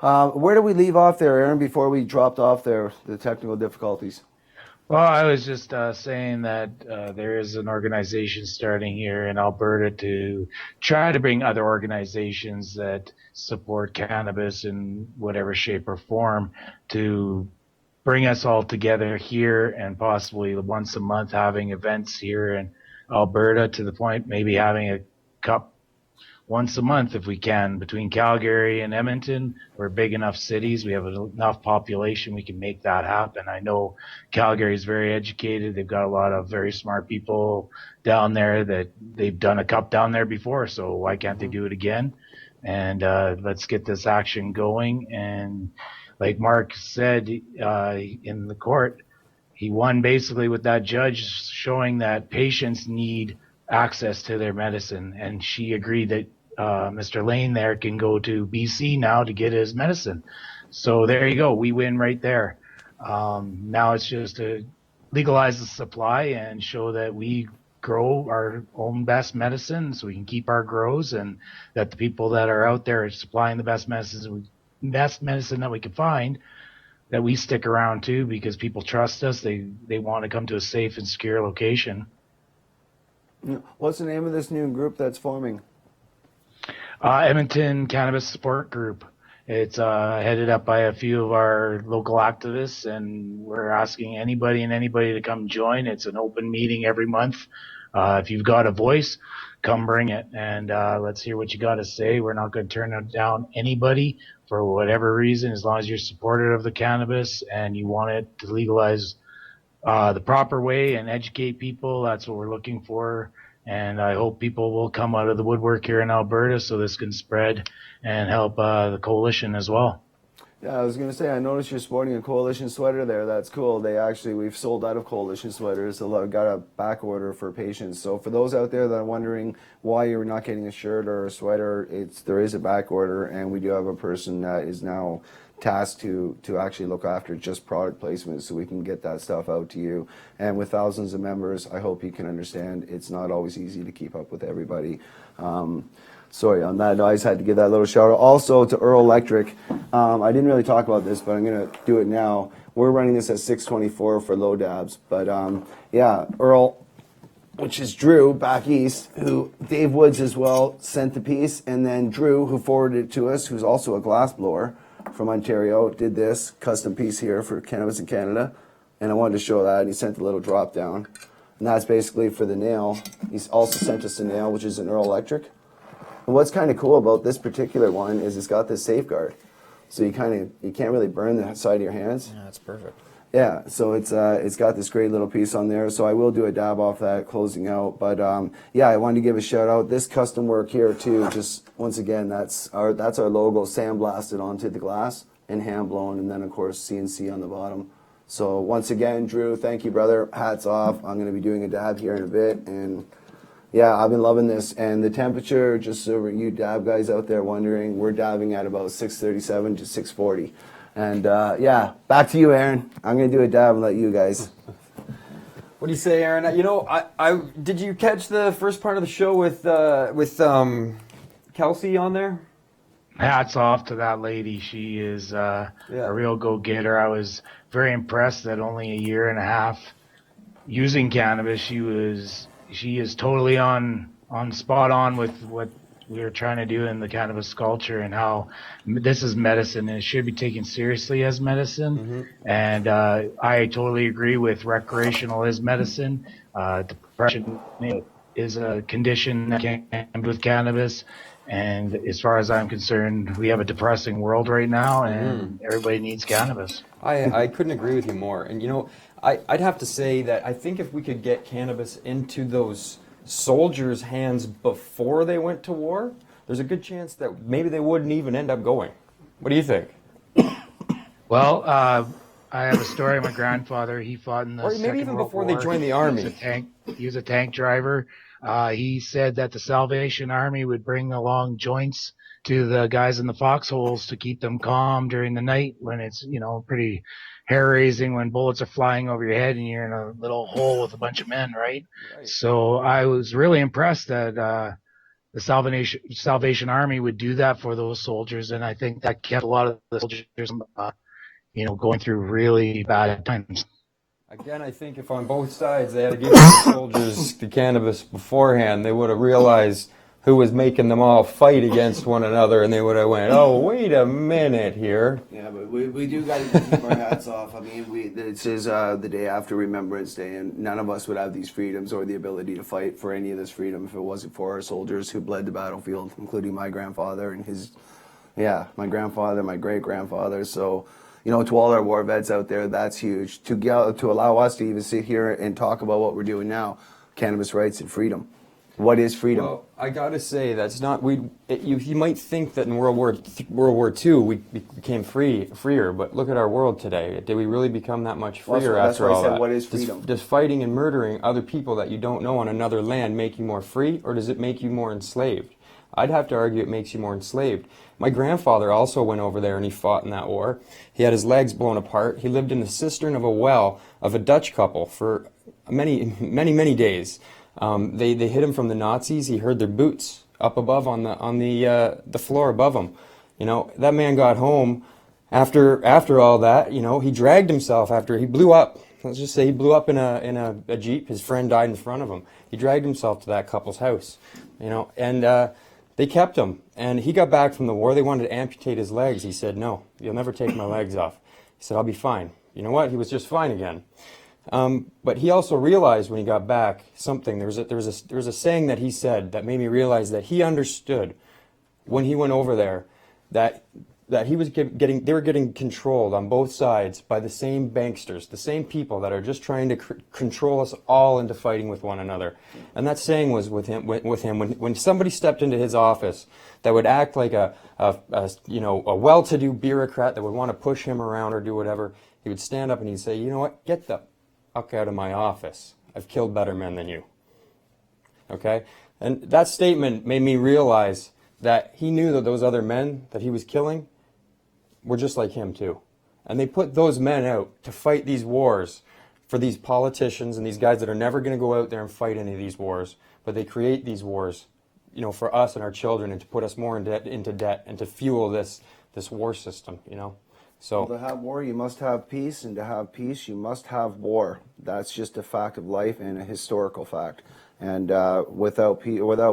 where do we leave off there, Aaron, before we dropped off there, the technical difficulties? Well, I was just saying that there is an organization starting here in Alberta to try to bring other organizations that support cannabis in whatever shape or form to bring us all together here, and possibly once a month having events here in Alberta, to the point maybe having a cup once a month if we can, between Calgary and Edmonton. We're big enough cities, we have enough population, we can make that happen. I know Calgary is very educated, they've got a lot of very smart people down there that they've done a cup down there before, so why can't they do it again? And let's get this action going. And like Mark said in the court, he won basically with that judge showing that patients need access to their medicine, and she agreed that Mr. Lane there can go to BC now to get his medicine. So there you go, we win right there. Now it's just to legalize the supply and show that we grow our own best medicine so we can keep our grows, and that the people that are out there supplying the best medicine that we can find, that we stick around too, because people trust us. They want to come to a safe and secure location. What's the name of this new group that's forming? Edmonton Cannabis Support Group. It's headed up by a few of our local activists, and we're asking anybody to come join. It's an open meeting every month. If you've got a voice, come bring it, and let's hear what you got to say. We're not going to turn down anybody for whatever reason, as long as you're supportive of the cannabis and you want it to legalize the proper way and educate people. That's what we're looking for. And I hope people will come out of the woodwork here in Alberta so this can spread and help the coalition as well. Yeah, I was going to say, I noticed you're sporting a coalition sweater there. That's cool. We've sold out of coalition sweaters. Got a back order for patients. So for those out there that are wondering why you're not getting a shirt or a sweater, there is a back order, and we do have a person that is now tasked to actually look after just product placement so we can get that stuff out to you. And with thousands of members, I hope you can understand it's not always easy to keep up with everybody. Sorry, on that note, I just had to give that little shout out. Also to Earl Electric, I didn't really talk about this, but I'm going to do it now. We're running this at 624 for low dabs. But yeah, Earl, which is Drew back east, who Dave Woods as well sent the piece. And then Drew, who forwarded it to us, who's also a glass blower from Ontario, did this custom piece here for Cannabis in Canada. And I wanted to show that, and he sent a little drop down. And that's basically for the nail. He's also sent us a nail, which is an Earl Electric. And what's kind of cool about this particular one is it's got this safeguard. So you can't really burn the side of your hands. Yeah, that's perfect. Yeah, so it's got this great little piece on there. So I will do a dab off that closing out. But yeah, I wanted to give a shout out. This custom work here too, just once again, that's our logo sandblasted onto the glass and hand blown, and then of course CNC on the bottom. So once again, Drew, thank you, brother. Hats off. I'm going to be doing a dab here in a bit, and yeah, I've been loving this. And the temperature, just so you dab guys out there wondering, we're dabbing at about 637 to 640. And yeah, back to you, Aaron. I'm going to do a dab and let you guys. What do you say, Aaron? You know, I did you catch the first part of the show with Kelsey on there? Hats off to that lady. She is a real go-getter. I was very impressed that only a year and a half using cannabis, she is totally on spot on with what we are trying to do in the cannabis culture, and how this is medicine and it should be taken seriously as medicine. Mm-hmm. And I totally agree with recreational is medicine. Depression is a condition that can be with cannabis. And as far as I'm concerned, we have a depressing world right now, and everybody needs cannabis. I couldn't agree with you more. And you know, I'd have to say that I think if we could get cannabis into those soldiers' hands before they went to war, there's a good chance that maybe they wouldn't even end up going. What do you think? Well, I have a story of my grandfather. He fought in the Or maybe Second even World before War. they joined the army. He was a tank driver. He said that the Salvation Army would bring along joints to the guys in the foxholes to keep them calm during the night when it's, pretty hair-raising when bullets are flying over your head and you're in a little hole with a bunch of men, right? So I was really impressed that the Salvation Army would do that for those soldiers, and I think that kept a lot of the soldiers, going through really bad times. Again, I think if on both sides they had to give the soldiers the cannabis beforehand, they would have realized who was making them all fight against one another, and they would have went, oh, wait a minute here. Yeah, but we do got to keep our hats off. I mean, this is the day after Remembrance Day, and none of us would have these freedoms or the ability to fight for any of this freedom if it wasn't for our soldiers who bled the battlefield, including my grandfather and my grandfather, my great-grandfather. So, to all our war vets out there, that's huge. To allow us to even sit here and talk about what we're doing now, cannabis rights and freedom. What is freedom? Well, I gotta say that's not you might think that in World War II we became freer, but look at our world today. Did we really become that much freer after all that? What is freedom? Does fighting and murdering other people that you don't know on another land make you more free, or does it make you more enslaved? I'd have to argue it makes you more enslaved. My grandfather also went over there and he fought in that war. He had his legs blown apart. He lived in the cistern of a well of a Dutch couple for many, many, many days. They hid him from the Nazis. He heard their boots up above on the floor above him. That man got home after all that. He dragged himself after he blew up. let's just say he blew up in a Jeep. His friend died in front of him. He dragged himself to that couple's house, you know, and they kept him. And he got back from the war. They wanted to amputate his legs. He said, "No, you'll never take my legs off." He said, "I'll be fine." You know what? He was just fine again. But he also realized when he got back something. There was a saying that he said that made me realize that he understood when he went over there that he was they were getting controlled on both sides by the same banksters, the same people that are just trying to control us all into fighting with one another. And that saying was with him when somebody stepped into his office that would act like a well-to-do bureaucrat that would want to push him around or do whatever, he would stand up and he'd say, "You know what? Get the fuck out of my office. I've killed better men than you." Okay? And that statement made me realize that he knew that those other men that he was killing were just like him too. And they put those men out to fight these wars for these politicians and these guys that are never going to go out there and fight any of these wars, but they create these wars, you know, for us and our children, and to put us more into debt and to fuel this war system, you know. So to have war, you must have peace, and to have peace, you must have war. That's just a fact of life and a historical fact. And without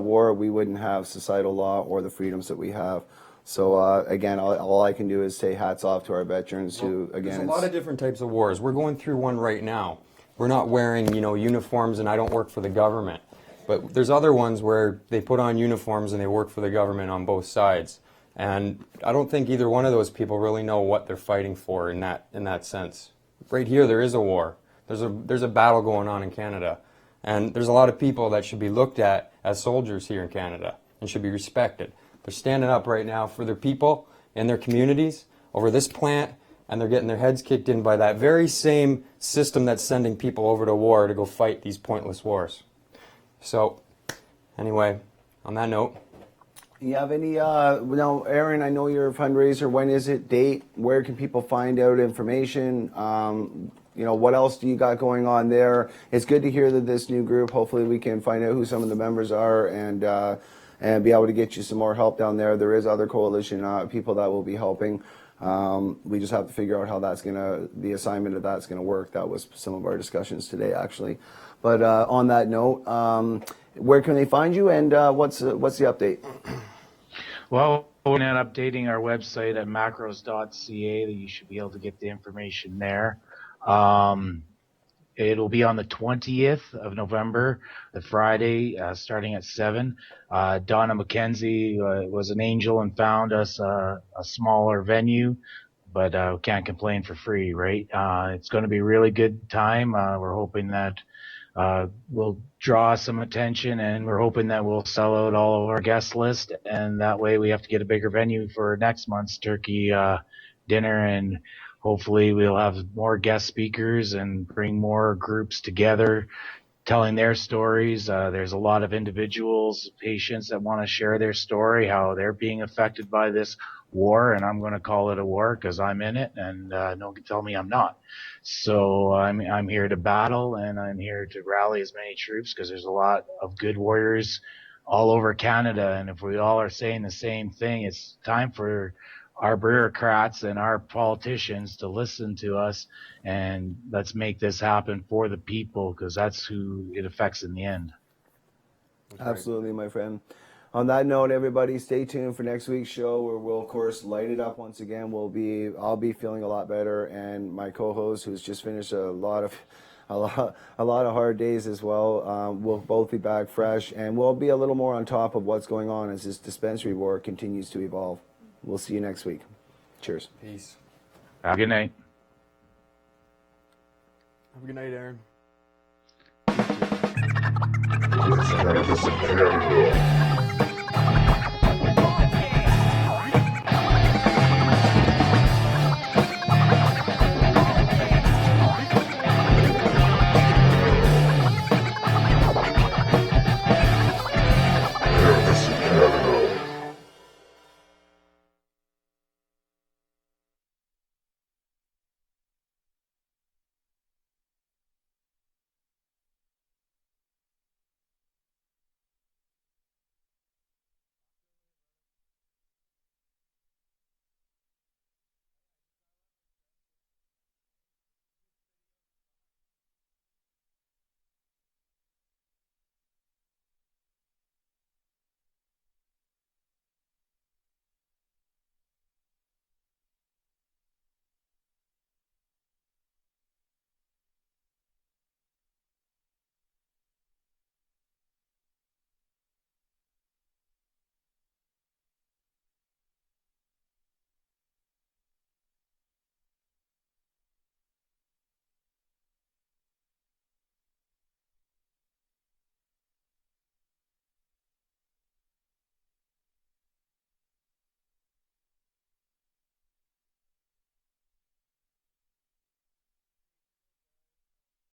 war, we wouldn't have societal law or the freedoms that we have. So again, all I can do is say hats off to our veterans who, again, there's a lot of different types of wars. We're going through one right now. We're not wearing, you know, uniforms, and I don't work for the government. But there's other ones where they put on uniforms and they work for the government on both sides. And I don't think either one of those people really know what they're fighting for in that sense. Right here, there is a war. There's a battle going on in Canada. And there's a lot of people that should be looked at as soldiers here in Canada and should be respected. They're standing up right now for their people and their communities over this plant, and they're getting their heads kicked in by that very same system that's sending people over to war to go fight these pointless wars. So, anyway, on that note. You have any, now, Aaron, I know you're a fundraiser. When is it? Date? Where can people find out information? You know, what else do you got going on there? It's good to hear that this new group, hopefully we can find out who some of the members are and be able to get you some more help down there. There is other coalition people that will be helping. We just have to figure out how the assignment of that's going to work. That was some of our discussions today, actually. But on that note, where can they find you, and what's the update? Well, we're not updating our website at macros.ca. You should be able to get the information there. It'll be on the 20th of November, the Friday, starting at 7. Donna McKenzie was an angel and found us a smaller venue, but can't complain for free, right? It's going to be a really good time. We're hoping that we'll draw some attention, and we're hoping that we'll sell out all of our guest list, and that way we have to get a bigger venue for next month's turkey dinner, and hopefully we'll have more guest speakers and bring more groups together telling their stories. There's a lot of individuals, patients that want to share their story, how they're being affected by this war, and I'm going to call it a war because I'm in it, and no one can tell me I'm not. So I'm here to battle, and I'm here to rally as many troops because there's a lot of good warriors all over Canada, and if we all are saying the same thing, it's time for our bureaucrats and our politicians to listen to us, and let's make this happen for the people, because that's who it affects in the end. Absolutely, my friend. On that note, everybody, stay tuned for next week's show, where we'll, of course, light it up once again. I'll be feeling a lot better, and my co-host, who's just finished a lot of hard days as well, we'll both be back fresh, and we'll be a little more on top of what's going on as this dispensary war continues to evolve. We'll see you next week. Cheers. Peace. Have a good night. Have a good night, Aaron. Cannabis in Canada.